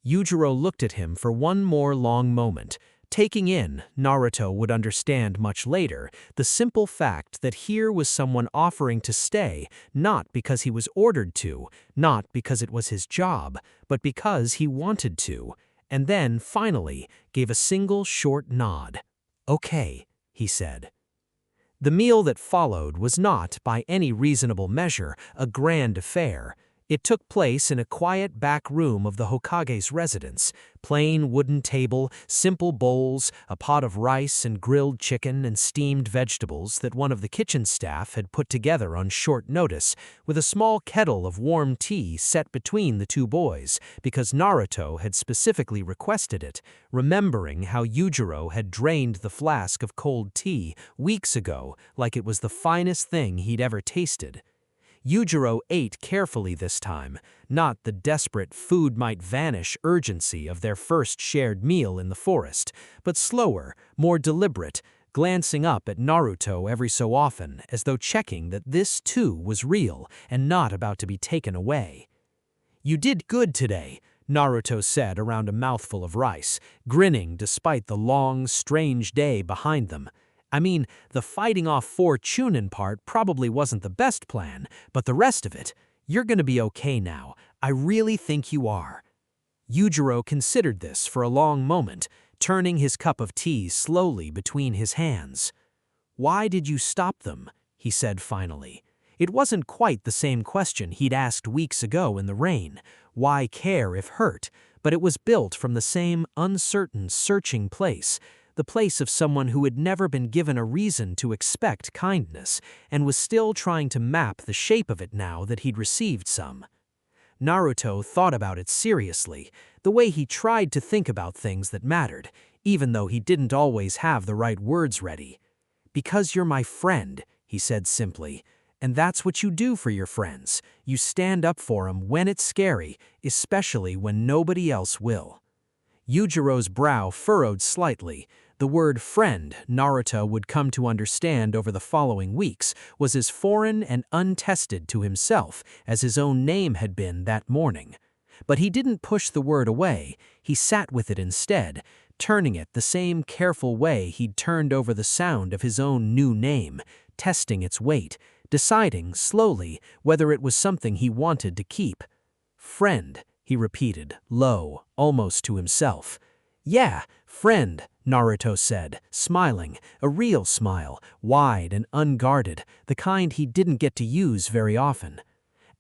Yujiro looked at him for one more long moment, taking in, Naruto would understand much later, the simple fact that here was someone offering to stay, not because he was ordered to, not because it was his job, but because he wanted to, and then, finally, gave a single short nod. "Okay," he said. The meal that followed was not, by any reasonable measure, a grand affair. It took place in a quiet back room of the Hokage's residence. Plain wooden table, simple bowls, a pot of rice and grilled chicken and steamed vegetables that one of the kitchen staff had put together on short notice, with a small kettle of warm tea set between the two boys because Naruto had specifically requested it, remembering how Yujiro had drained the flask of cold tea weeks ago like it was the finest thing he'd ever tasted. Yujiro ate carefully this time, not the desperate food-might-vanish urgency of their first shared meal in the forest, but slower, more deliberate, glancing up at Naruto every so often as though checking that this too was real and not about to be taken away. "You did good today," Naruto said around a mouthful of rice, grinning despite the long, strange day behind them. I mean, the fighting off 4 Chunin part probably wasn't the best plan, but the rest of it, you're gonna be okay now. I really think you are. Yujiro considered this for a long moment, turning his cup of tea slowly between his hands. "Why did you stop them?" he said finally. It wasn't quite the same question he'd asked weeks ago in the rain. Why care if hurt? But it was built from the same uncertain, searching place, the place of someone who had never been given a reason to expect kindness and was still trying to map the shape of it now that he'd received some. Naruto thought about it seriously, the way he tried to think about things that mattered, even though he didn't always have the right words ready. "Because you're my friend," he said simply, "and that's what you do for your friends. You stand up for them when it's scary, especially when nobody else will." Yujiro's brow furrowed slightly. The word friend, Naruto would come to understand over the following weeks, was as foreign and untested to himself as his own name had been that morning. But he didn't push the word away, he sat with it instead, turning it the same careful way he'd turned over the sound of his own new name, testing its weight, deciding, slowly, whether it was something he wanted to keep. "Friend," he repeated, low, almost to himself. "Yeah, friend," Naruto said, smiling, a real smile, wide and unguarded, the kind he didn't get to use very often.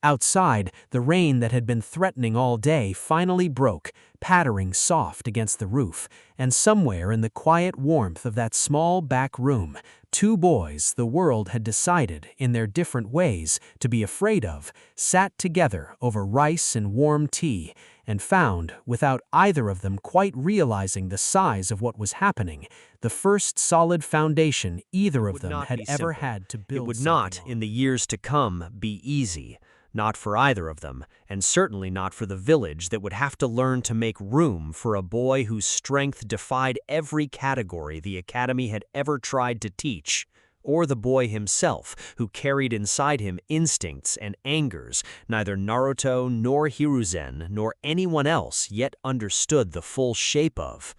Outside, the rain that had been threatening all day finally broke, pattering soft against the roof, and somewhere in the quiet warmth of that small back room, 2 boys the world had decided, in their different ways, to be afraid of, sat together over rice and warm tea, and found, without either of them quite realizing the size of what was happening, the first solid foundation either of them had ever had to build. It would not, in the years to come, be easy. Not for either of them, and certainly not for the village that would have to learn to make room for a boy whose strength defied every category the academy had ever tried to teach, or the boy himself who carried inside him instincts and angers neither Naruto nor Hiruzen nor anyone else yet understood the full shape of.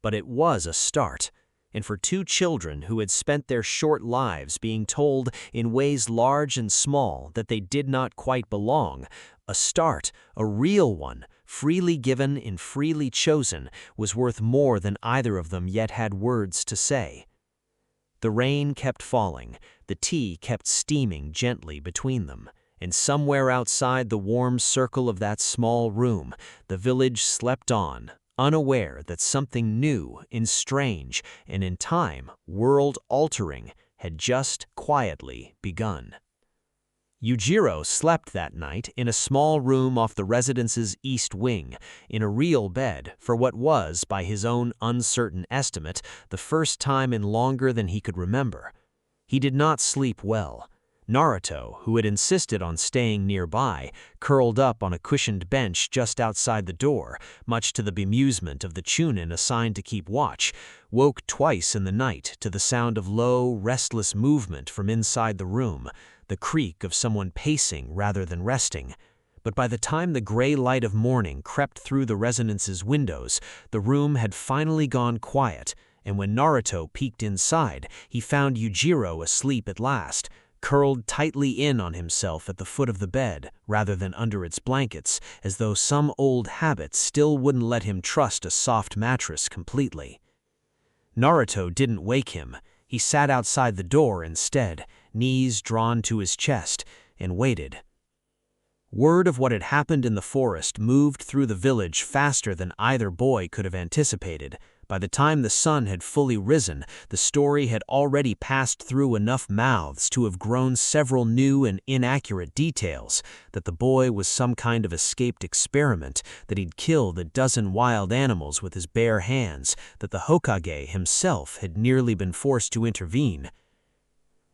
But it was a start. And for 2 children who had spent their short lives being told in ways large and small that they did not quite belong, a start, a real one, freely given and freely chosen, was worth more than either of them yet had words to say. The rain kept falling, the tea kept steaming gently between them, and somewhere outside the warm circle of that small room, the village slept on, unaware that something new and strange and in time world-altering had just quietly begun. Yujiro slept that night in a small room off the residence's east wing, in a real bed for what was, by his own uncertain estimate, the first time in longer than he could remember. He did not sleep well. Naruto, who had insisted on staying nearby, curled up on a cushioned bench just outside the door, much to the bemusement of the Chunin assigned to keep watch, woke twice in the night to the sound of low, restless movement from inside the room, the creak of someone pacing rather than resting. But by the time the gray light of morning crept through the resonance's windows, the room had finally gone quiet, and when Naruto peeked inside, he found Yujiro asleep at last, curled tightly in on himself at the foot of the bed rather than under its blankets, as though some old habit still wouldn't let him trust a soft mattress completely. Naruto didn't wake him. He sat outside the door instead, knees drawn to his chest, and waited. Word of what had happened in the forest moved through the village faster than either boy could have anticipated. By the time the sun had fully risen, the story had already passed through enough mouths to have grown several new and inaccurate details, that the boy was some kind of escaped experiment, that he'd killed a dozen wild animals with his bare hands, that the Hokage himself had nearly been forced to intervene.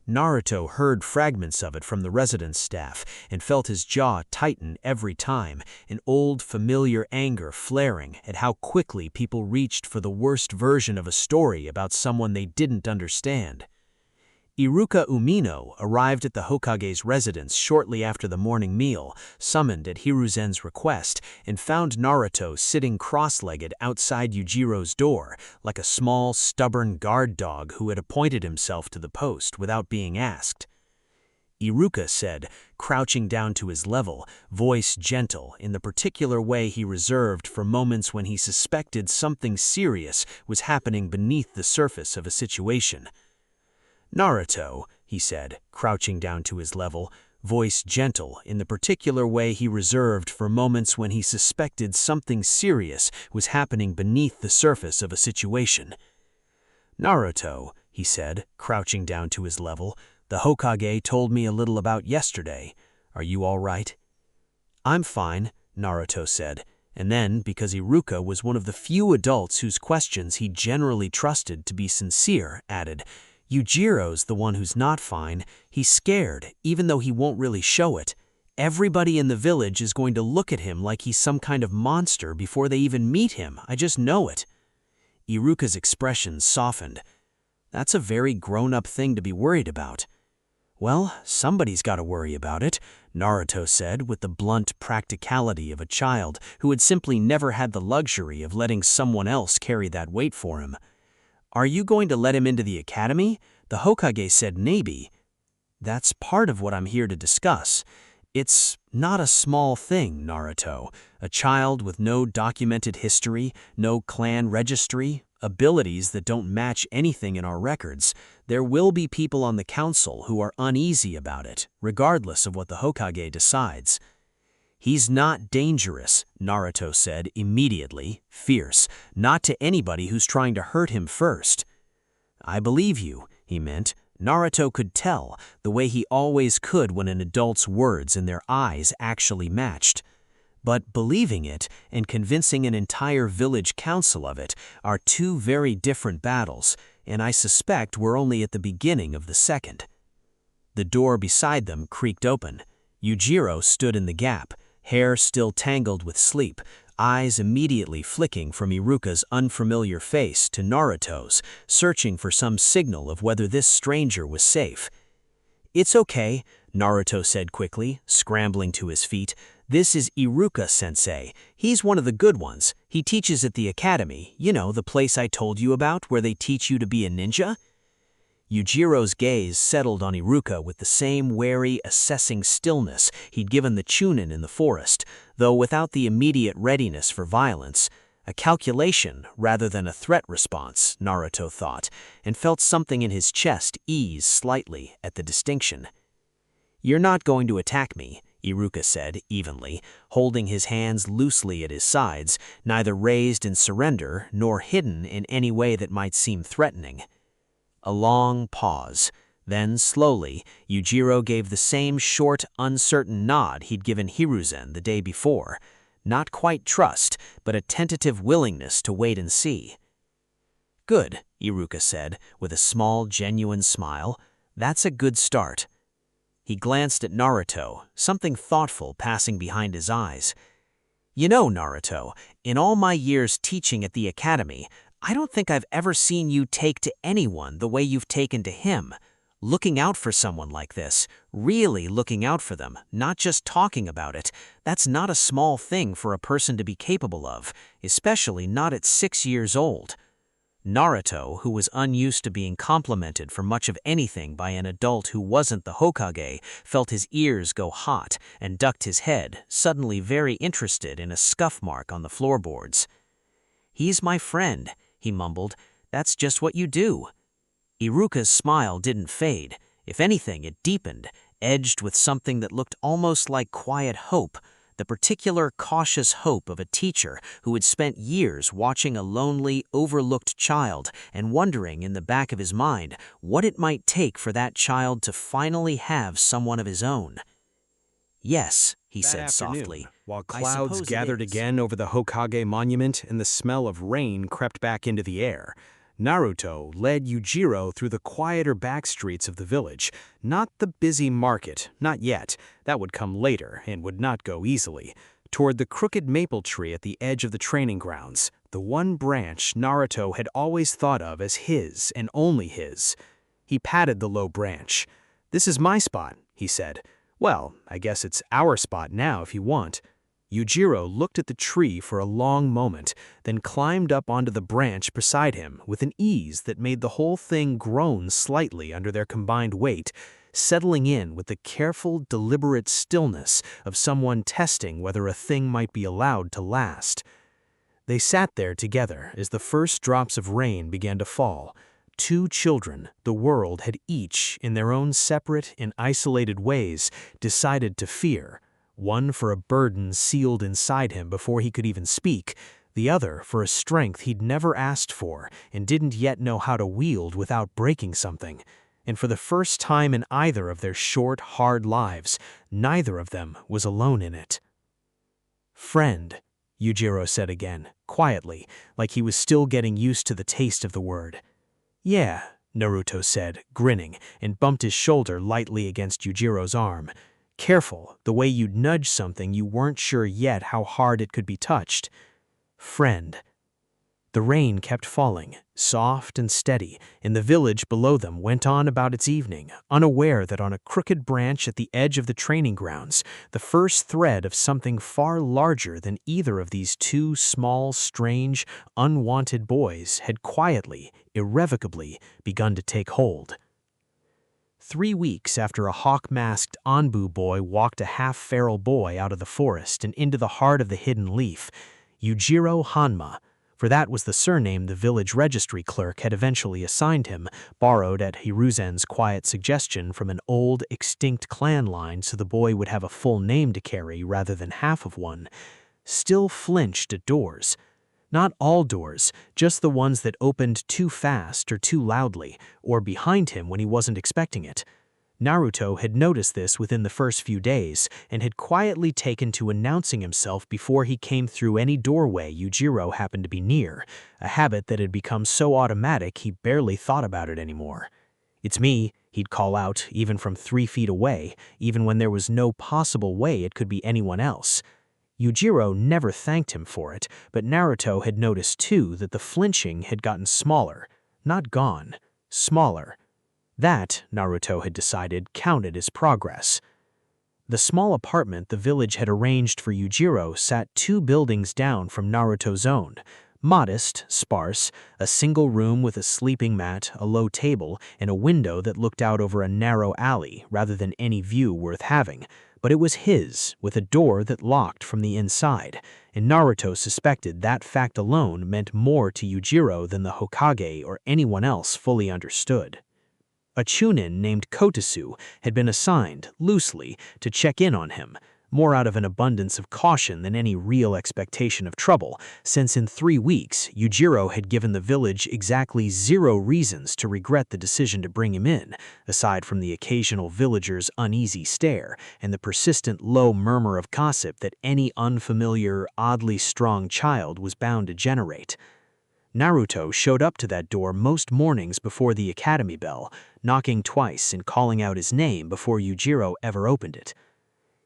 Naruto heard fragments of it from the residence staff and felt his jaw tighten every time, an old familiar anger flaring at how quickly people reached for the worst version of a story about someone they didn't understand. Iruka Umino arrived at the Hokage's residence shortly after the morning meal, summoned at Hiruzen's request, and found Naruto sitting cross-legged outside Yujiro's door, like a small, stubborn guard dog who had appointed himself to the post without being asked. Iruka said, crouching down to his level, voice gentle, in the particular way he reserved for moments when he suspected something serious was happening beneath the surface of a situation. "Naruto," he said, crouching down to his level, voice gentle, in the particular way he reserved for moments when he suspected something serious was happening beneath the surface of a situation. "Naruto," he said, crouching down to his level, "the Hokage told me a little about yesterday. Are you all right?" "I'm fine," Naruto said, and then, because Iruka was one of the few adults whose questions he generally trusted to be sincere, added, "Yujiro's the one who's not fine. He's scared, even though he won't really show it. Everybody in the village is going to look at him like he's some kind of monster before they even meet him. I just know it." Iruka's expression softened. "That's a very grown-up thing to be worried about." "Well, somebody's got to worry about it," Naruto said with the blunt practicality of a child who had simply never had the luxury of letting someone else carry that weight for him. "Are you going to let him into the academy? The Hokage said maybe." "That's part of what I'm here to discuss. It's not a small thing, Naruto. A child with no documented history, no clan registry, abilities that don't match anything in our records. There will be people on the council who are uneasy about it, regardless of what the Hokage decides." "He's not dangerous," Naruto said immediately, fierce, "not to anybody who's trying to hurt him first." "I believe you," he meant. Naruto could tell, the way he always could when an adult's words and their eyes actually matched. But believing it and convincing an entire village council of it are two very different battles, and I suspect we're only at the beginning of the second. The door beside them creaked open. Yujiro stood in the gap, hair still tangled with sleep, eyes immediately flicking from Iruka's unfamiliar face to Naruto's, searching for some signal of whether this stranger was safe. "It's okay," Naruto said quickly, scrambling to his feet. "This is Iruka-sensei. He's one of the good ones. He teaches at the academy, you know, the place I told you about where they teach you to be a ninja." Yujiro's gaze settled on Iruka with the same wary, assessing stillness he'd given the Chunin in the forest, though without the immediate readiness for violence. A calculation rather than a threat response, Naruto thought, and felt something in his chest ease slightly at the distinction. "You're not going to attack me," Iruka said evenly, holding his hands loosely at his sides, neither raised in surrender nor hidden in any way that might seem threatening. A long pause. Then, slowly, Yujiro gave the same short, uncertain nod he'd given Hiruzen the day before. Not quite trust, but a tentative willingness to wait and see. "Good," Iruka said, with a small, genuine smile. "That's a good start." He glanced at Naruto, something thoughtful passing behind his eyes. "You know, Naruto, in all my years teaching at the academy, I don't think I've ever seen you take to anyone the way you've taken to him. Looking out for someone like this, really looking out for them, not just talking about it, that's not a small thing for a person to be capable of, especially not at 6 years old." Naruto, who was unused to being complimented for much of anything by an adult who wasn't the Hokage, felt his ears go hot and ducked his head, suddenly very interested in a scuff mark on the floorboards. "He's my friend," he mumbled. "That's just what you do." Iruka's smile didn't fade. If anything, it deepened, edged with something that looked almost like quiet hope, the particular cautious hope of a teacher who had spent years watching a lonely, overlooked child and wondering in the back of his mind what it might take for that child to finally have someone of his own. "Yes," he That said afternoon, softly. while "I clouds suppose it gathered is." again over the Hokage monument and the smell of rain crept back into the air, Naruto led Yujiro through the quieter back streets of the village. Not the busy market, not yet. That would come later and would not go easily. Toward the crooked maple tree at the edge of the training grounds, the one branch Naruto had always thought of as his and only his. He patted the low branch. "This is my spot," he said. "Well, I guess it's our spot now if you want." Yujiro looked at the tree for a long moment, then climbed up onto the branch beside him with an ease that made the whole thing groan slightly under their combined weight, settling in with the careful, deliberate stillness of someone testing whether a thing might be allowed to last. They sat there together as the first drops of rain began to fall. Two children the world had each, in their own separate and isolated ways, decided to fear. One for a burden sealed inside him before he could even speak, the other for a strength he'd never asked for and didn't yet know how to wield without breaking something. And for the first time in either of their short, hard lives, neither of them was alone in it. "Friend," Yujiro said again, quietly, like he was still getting used to the taste of the word. "Yeah," Naruto said, grinning, and bumped his shoulder lightly against Yujiro's arm. "Careful, the way you'd nudge something you weren't sure yet how hard it could be touched. Friend." The rain kept falling, soft and steady, and the village below them went on about its evening, unaware that on a crooked branch at the edge of the training grounds, the first thread of something far larger than either of these two small, strange, unwanted boys had quietly, irrevocably begun to take hold. 3 weeks after a hawk-masked Anbu boy walked a half-feral boy out of the forest and into the heart of the hidden leaf, Yujiro Hanma, for that was the surname the village registry clerk had eventually assigned him, borrowed at Hiruzen's quiet suggestion from an old, extinct clan line so the boy would have a full name to carry rather than half of one, still flinched at doors. Not all doors, just the ones that opened too fast or too loudly, or behind him when he wasn't expecting it. Naruto had noticed this within the first few days and had quietly taken to announcing himself before he came through any doorway Yujiro happened to be near, a habit that had become so automatic he barely thought about it anymore. "It's me," he'd call out even from 3 feet away, even when there was no possible way it could be anyone else. Yujiro never thanked him for it, but Naruto had noticed too that the flinching had gotten smaller, not gone, smaller. That, Naruto had decided, counted as progress. The small apartment the village had arranged for Yujiro sat 2 buildings down from Naruto's own. Modest, sparse, a single room with a sleeping mat, a low table, and a window that looked out over a narrow alley rather than any view worth having. But it was his, with a door that locked from the inside, and Naruto suspected that fact alone meant more to Yujiro than the Hokage or anyone else fully understood. A chunin named Kotosu had been assigned, loosely, to check in on him, more out of an abundance of caution than any real expectation of trouble, since in 3 weeks Yujiro had given the village exactly 0 reasons to regret the decision to bring him in, aside from the occasional villager's uneasy stare and the persistent low murmur of gossip that any unfamiliar, oddly strong child was bound to generate. Naruto showed up to that door most mornings before the academy bell, knocking twice and calling out his name before Yujiro ever opened it.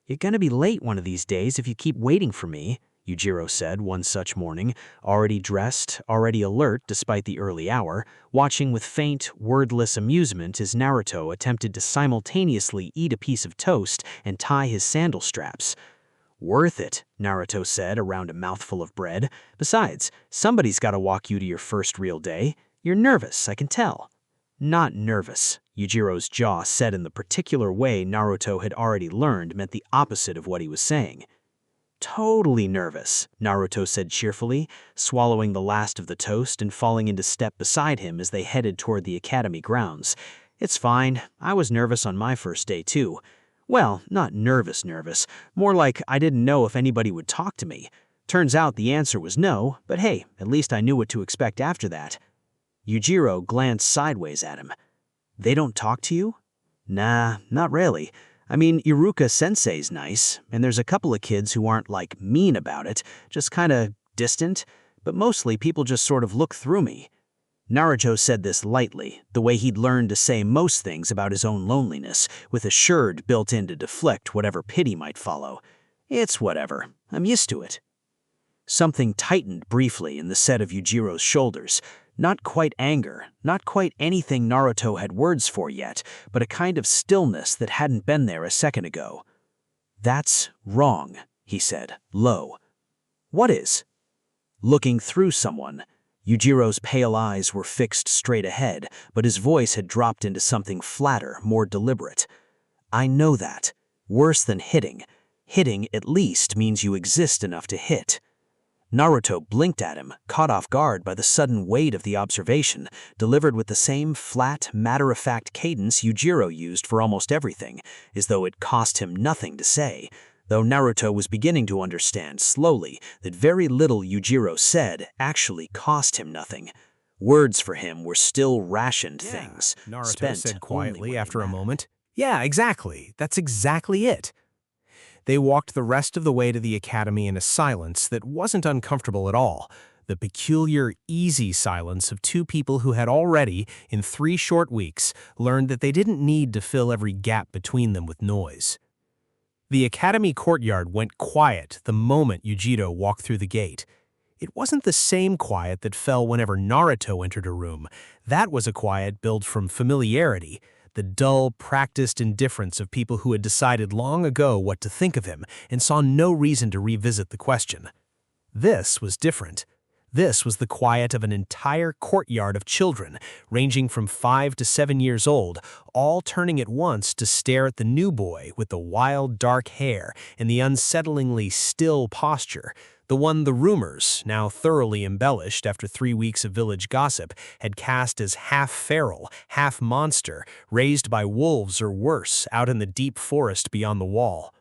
"You're gonna be late one of these days if you keep waiting for me," Yujiro said one such morning, already dressed, already alert despite the early hour, watching with faint, wordless amusement as Naruto attempted to simultaneously eat a piece of toast and tie his sandal straps. "Worth it," Naruto said around a mouthful of bread. "Besides, somebody's gotta walk you to your first real day. You're nervous, I can tell." "Not nervous," Yujiro's jaw said in the particular way Naruto had already learned meant the opposite of what he was saying. "Totally nervous," Naruto said cheerfully, swallowing the last of the toast and falling into step beside him as they headed toward the academy grounds. "It's fine. I was nervous on my first day too. Well, not nervous, more like I didn't know if anybody would talk to me. Turns out the answer was no, but hey, at least I knew what to expect after that. Yujiro glanced sideways at him. They don't talk to you? Nah, not really. I mean, Iruka-sensei's nice, and there's a couple of kids who aren't, like, mean about it, just kinda distant, but mostly people just sort of look through me. Naruto said this lightly, the way he'd learned to say most things about his own loneliness, with a shird built in to deflect whatever pity might follow. It's whatever. I'm used to it. Something tightened briefly in the set of Yujiro's shoulders. Not quite anger, not quite anything Naruto had words for yet, but a kind of stillness that hadn't been there a second ago. That's wrong, he said, low. What is? Looking through someone. Yujiro's pale eyes were fixed straight ahead, but his voice had dropped into something flatter, more deliberate. I know that. Worse than hitting. Hitting, at least, means you exist enough to hit. Naruto blinked at him, caught off guard by the sudden weight of the observation, delivered with the same flat, matter-of-fact cadence Yujiro used for almost everything, as though it cost him nothing to say, though Naruto was beginning to understand slowly that very little Yujiro said actually cost him nothing. Words for him were still rationed things, Naruto spent said only quietly when they after a mattered. moment. Yeah, exactly. That's exactly it. They walked the rest of the way to the academy in a silence that wasn't uncomfortable at all, the peculiar, easy silence of two people who had already, in 3 short weeks, learned that they didn't need to fill every gap between them with noise. The academy courtyard went quiet the moment Yujiro walked through the gate. It wasn't the same quiet that fell whenever Naruto entered a room. That was a quiet built from familiarity, the dull, practiced indifference of people who had decided long ago what to think of him and saw no reason to revisit the question. This was different. This was the quiet of an entire courtyard of children, ranging from 5 to 7 years old, all turning at once to stare at the new boy with the wild, dark hair and the unsettlingly still posture, the one the rumors, now thoroughly embellished after 3 weeks of village gossip, had cast as half feral, half monster, raised by wolves or worse out in the deep forest beyond the wall.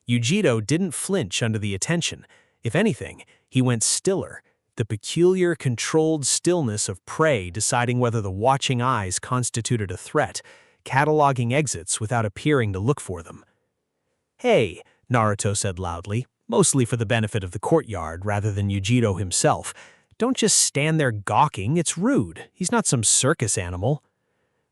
Yujiro didn't flinch under the attention. If anything, he went stiller, the peculiar, controlled stillness of prey deciding whether the watching eyes constituted a threat, cataloging exits without appearing to look for them. Hey, Naruto said loudly, mostly for the benefit of the courtyard rather than Yujiro himself. Don't just stand there gawking, it's rude. He's not some circus animal.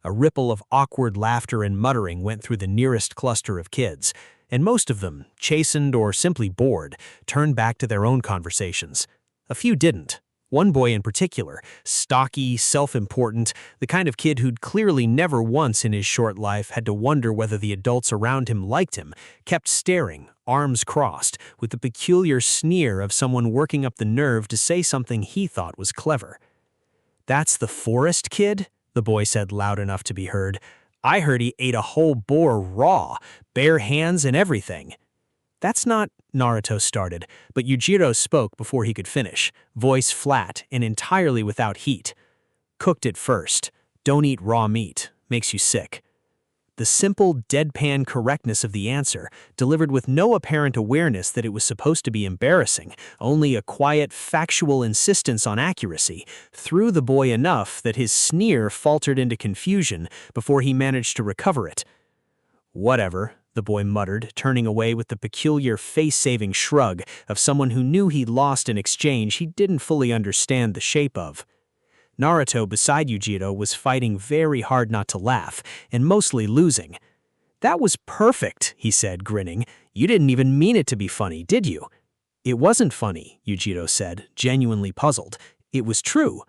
A ripple of awkward laughter and muttering went through the nearest cluster of kids, and most of them, chastened or simply bored, turned back to their own conversations. A few didn't. One boy in particular, stocky, self-important, the kind of kid who'd clearly never once in his short life had to wonder whether the adults around him liked him, kept staring, arms crossed, with the peculiar sneer of someone working up the nerve to say something he thought was clever. That's the forest kid? The boy said loud enough to be heard. I heard he ate a whole boar raw, bare hands and everything. That's not, Naruto started, but Yujiro spoke before he could finish, voice flat and entirely without heat. Cooked it first. Don't eat raw meat. Makes you sick. The simple, deadpan correctness of the answer, delivered with no apparent awareness that it was supposed to be embarrassing, only a quiet, factual insistence on accuracy, threw the boy enough that his sneer faltered into confusion before he managed to recover it. Whatever, the boy muttered, turning away with the peculiar face-saving shrug of someone who knew he'd lost an exchange he didn't fully understand the shape of. Naruto beside Yujiro was fighting very hard not to laugh, and mostly losing. That was perfect, he said, grinning. You didn't even mean it to be funny, did you? It wasn't funny, Yujiro said, genuinely puzzled. It was true.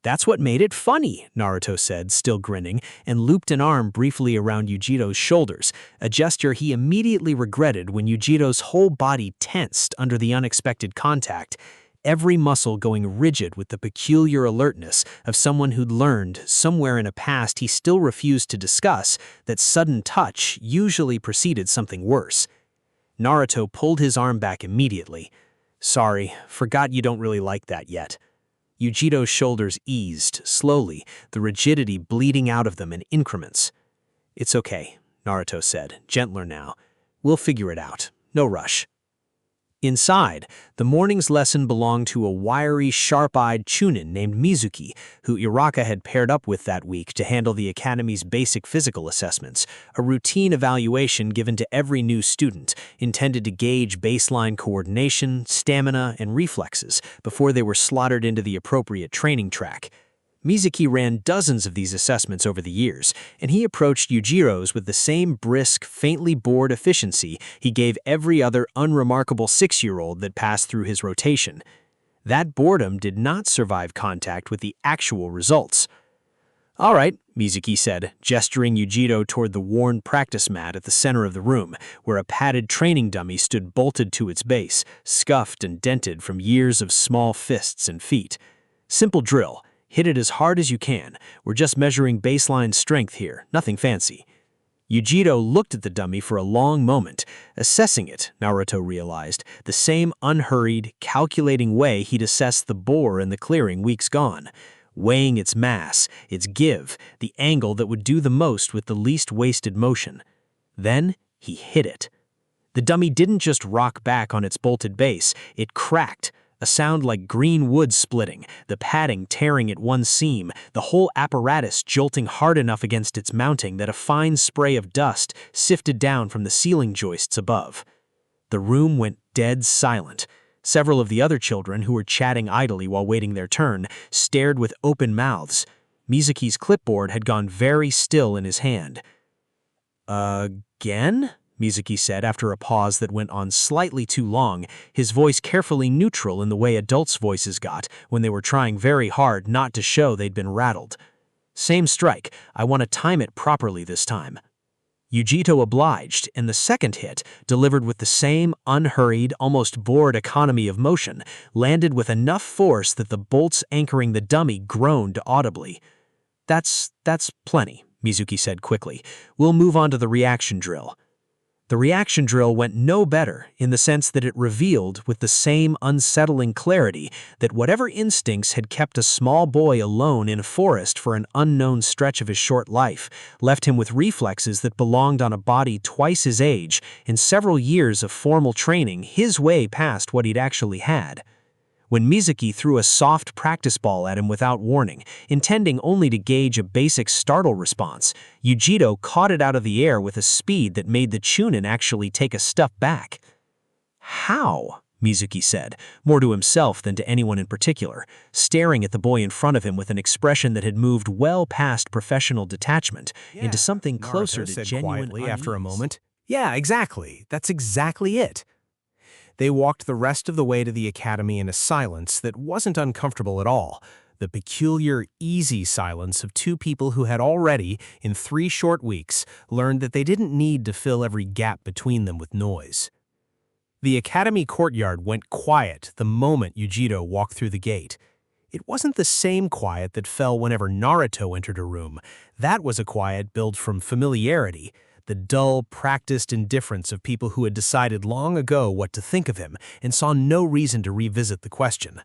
That's what made it funny, Naruto said, still grinning, and looped an arm briefly around Yujiro's shoulders, a gesture he immediately regretted when Yujiro's whole body tensed under the unexpected contact, every muscle going rigid with the peculiar alertness of someone who'd learned, somewhere in a past he still refused to discuss, that sudden touch usually preceded something worse. Naruto pulled his arm back immediately. Sorry, forgot you don't really like that yet. Yujiro's shoulders eased, slowly, the rigidity bleeding out of them in increments. It's okay. Naruto said, gentler now. We'll figure it out. No rush. Inside, the morning's lesson belonged to a wiry, sharp-eyed chunin named Mizuki, who Iraka had paired up with that week to handle the academy's basic physical assessments, a routine evaluation given to every new student, intended to gauge baseline coordination, stamina, and reflexes before they were slotted into the appropriate training track. Mizuki ran dozens of these assessments over the years, and he approached Yujiro's with the same brisk, faintly bored efficiency he gave every other unremarkable 6-year-old that passed through his rotation. That boredom did not survive contact with the actual results. "All right," Mizuki said, gesturing Yujiro toward the worn practice mat at the center of the room, where a padded training dummy stood bolted to its base, scuffed and dented from years of small fists and feet. "Simple drill. Hit it as hard as you can. We're just measuring baseline strength here, nothing fancy." Yujiro looked at the dummy for a long moment, assessing it, Naruto realized, the same unhurried, calculating way he'd assessed the boar in the clearing weeks gone, weighing its mass, its give, the angle that would do the most with the least wasted motion. Then he hit it. The dummy didn't just rock back on its bolted base, it cracked, a sound like green wood splitting, the padding tearing at one seam, the whole apparatus jolting hard enough against its mounting that a fine spray of dust sifted down from the ceiling joists above. The room went dead silent. Several of the other children, who were chatting idly while waiting their turn, stared with open mouths. Mizuki's clipboard had gone very still in his hand. "Again?" Mizuki said after a pause that went on slightly too long, his voice carefully neutral in the way adults' voices got when they were trying very hard not to show they'd been rattled. "Same strike. I want to time it properly this time." Yujiro obliged, and the second hit, delivered with the same unhurried, almost bored economy of motion, landed with enough force that the bolts anchoring the dummy groaned audibly. That's plenty," Mizuki said quickly. "We'll move on to the reaction drill." The reaction drill went no better in the sense that it revealed with the same unsettling clarity that whatever instincts had kept a small boy alone in a forest for an unknown stretch of his short life left him with reflexes that belonged on a body twice his age and several years of formal training his way past what he'd actually had. When Mizuki threw a soft practice ball at him without warning, intending only to gauge a basic startle response, Yujiro caught it out of the air with a speed that made the chunin actually take a step back. "How?" Mizuki said, more to himself than to anyone in particular, staring at the boy in front of him with an expression that had moved well past professional detachment into something closer to genuine quietly after a unease. moment. "Yeah, exactly. That's exactly it." They walked the rest of the way to the academy in a silence that wasn't uncomfortable at all, the peculiar, easy silence of two people who had already, in 3 short weeks, learned that they didn't need to fill every gap between them with noise. The academy courtyard went quiet the moment Yujiro walked through the gate. It wasn't the same quiet that fell whenever Naruto entered a room. That was a quiet built from familiarity, the dull, practiced indifference of people who had decided long ago what to think of him and saw no reason to revisit the question.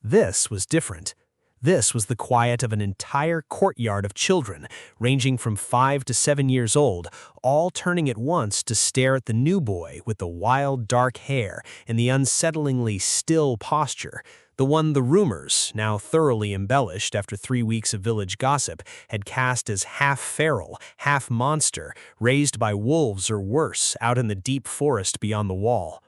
This was different. This was the quiet of an entire courtyard of children, ranging from 5 to 7 years old, all turning at once to stare at the new boy with the wild, dark hair and the unsettlingly still posture, the one the rumors, now thoroughly embellished after 3 weeks of village gossip, had cast as half feral, half monster, raised by wolves or worse out in the deep forest beyond the wall.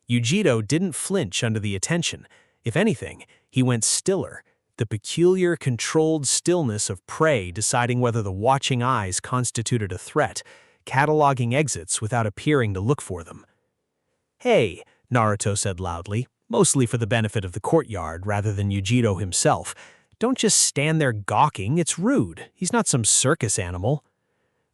Yujiro didn't flinch under the attention. If anything, he went stiller, the peculiar, controlled stillness of prey deciding whether the watching eyes constituted a threat, cataloging exits without appearing to look for them. "Hey," Naruto said loudly, mostly for the benefit of the courtyard rather than Yujiro himself. "Don't just stand there gawking, it's rude. He's not some circus animal."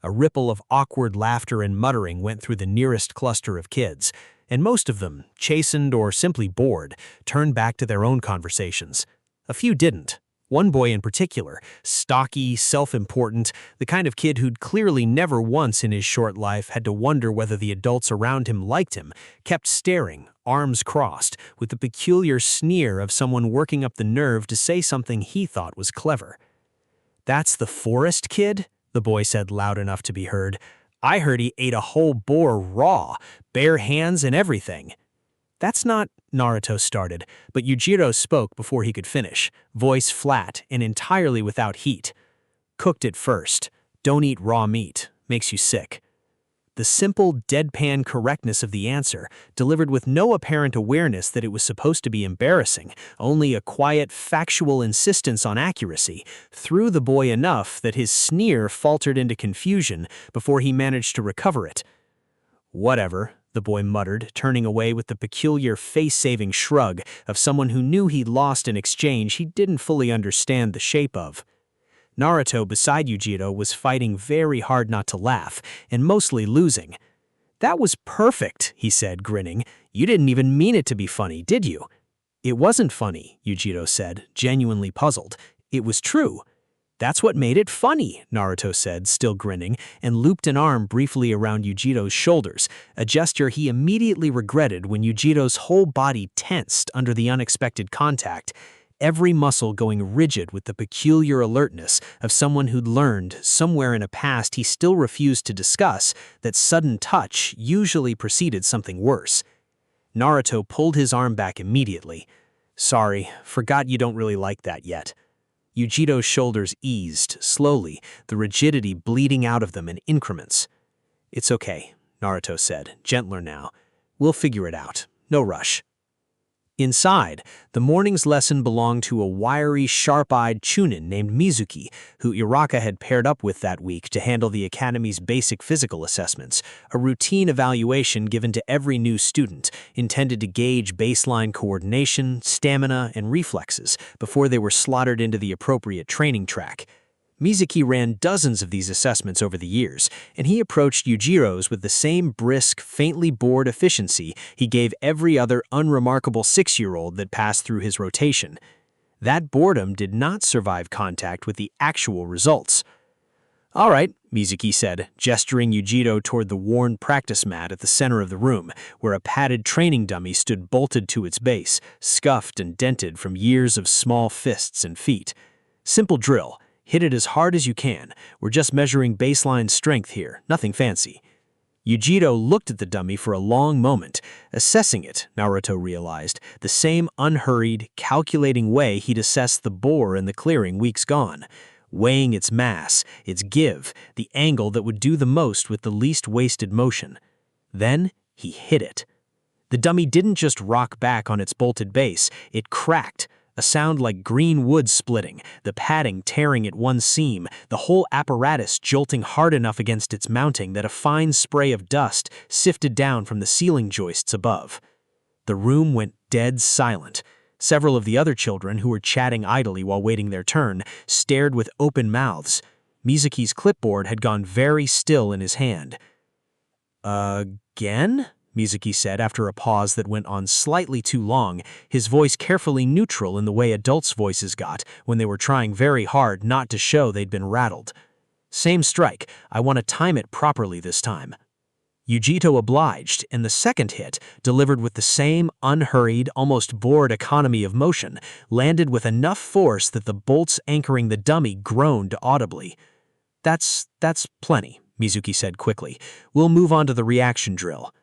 A ripple of awkward laughter and muttering went through the nearest cluster of kids, and most of them, chastened or simply bored, turned back to their own conversations. A few didn't. One boy in particular, stocky, self-important, the kind of kid who'd clearly never once in his short life had to wonder whether the adults around him liked him, kept staring, arms crossed, with the peculiar sneer of someone working up the nerve to say something he thought was clever. "That's the forest kid?" the boy said loud enough to be heard. I heard he ate a whole boar raw, bare hands and everything. That's not, Naruto started, but Yujiro spoke before he could finish, voice flat and entirely without heat. Cooked it first. Don't eat raw meat. Makes you sick. The simple, deadpan correctness of the answer, delivered with no apparent awareness that it was supposed to be embarrassing, only a quiet, factual insistence on accuracy, threw the boy enough that his sneer faltered into confusion before he managed to recover it. Whatever, the boy muttered, turning away with the peculiar face-saving shrug of someone who knew he'd lost an exchange he didn't fully understand the shape of. Naruto beside Yujiro was fighting very hard not to laugh, and mostly losing. "That was perfect," he said, grinning. "You didn't even mean it to be funny, did you?" "It wasn't funny," Yujiro said, genuinely puzzled. "It was true." "That's what made it funny," Naruto said, still grinning, and looped an arm briefly around Yujiro's shoulders, a gesture he immediately regretted when Yujiro's whole body tensed under the unexpected contact, every muscle going rigid with the peculiar alertness of someone who'd learned, somewhere in a past he still refused to discuss, that sudden touch usually preceded something worse. Naruto pulled his arm back immediately. "Sorry, forgot you don't really like that yet." Yujiro's shoulders eased, slowly, the rigidity bleeding out of them in increments. "It's okay," Naruto said, gentler now. "We'll figure it out. No rush." Inside, the morning's lesson belonged to a wiry, sharp-eyed chunin named Mizuki, who Iraka had paired up with that week to handle the academy's basic physical assessments, a routine evaluation given to every new student, intended to gauge baseline coordination, stamina, and reflexes before they were slotted into the appropriate training track. Mizuki ran dozens of these assessments over the years, and he approached Yujiro's with the same brisk, faintly bored efficiency he gave every other unremarkable 6-year-old that passed through his rotation. That boredom did not survive contact with the actual results. "All right," Mizuki said, gesturing Yujiro toward the worn practice mat at the center of the room, where a padded training dummy stood bolted to its base, scuffed and dented from years of small fists and feet. "Simple drill. Hit it as hard as you can. We're just measuring baseline strength here, nothing fancy." Yujiro looked at the dummy for a long moment, assessing it, Naruto realized, the same unhurried, calculating way he'd assessed the boar in the clearing weeks gone, weighing its mass, its give, the angle that would do the most with the least wasted motion. Then he hit it. The dummy didn't just rock back on its bolted base, it cracked, a sound like green wood splitting, the padding tearing at one seam, the whole apparatus jolting hard enough against its mounting that a fine spray of dust sifted down from the ceiling joists above. The room went dead silent. Several of the other children, who were chatting idly while waiting their turn, stared with open mouths. Mizuki's clipboard had gone very still in his hand. "Again?" Mizuki said after a pause that went on slightly too long, his voice carefully neutral in the way adults' voices got when they were trying very hard not to show they'd been rattled. "Same strike. I want to time it properly this time." Yujiro obliged, and the second hit, delivered with the same unhurried, almost bored economy of motion, landed with enough force that the bolts anchoring the dummy groaned audibly. That's plenty," Mizuki said quickly. "We'll move on to the reaction drill."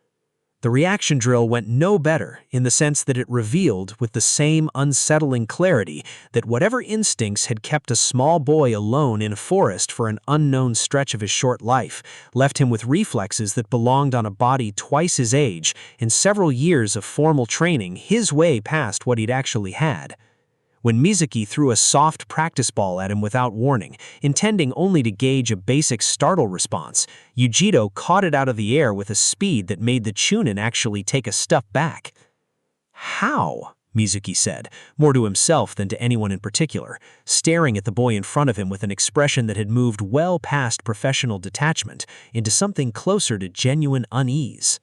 The reaction drill went no better in the sense that it revealed with the same unsettling clarity that whatever instincts had kept a small boy alone in a forest for an unknown stretch of his short life left him with reflexes that belonged on a body twice his age and several years of formal training his way past what he'd actually had. When Mizuki threw a soft practice ball at him without warning, intending only to gauge a basic startle response, Yujiro caught it out of the air with a speed that made the chunin actually take a step back. "How?" Mizuki said, more to himself than to anyone in particular, staring at the boy in front of him with an expression that had moved well past professional detachment into something closer to genuine unease.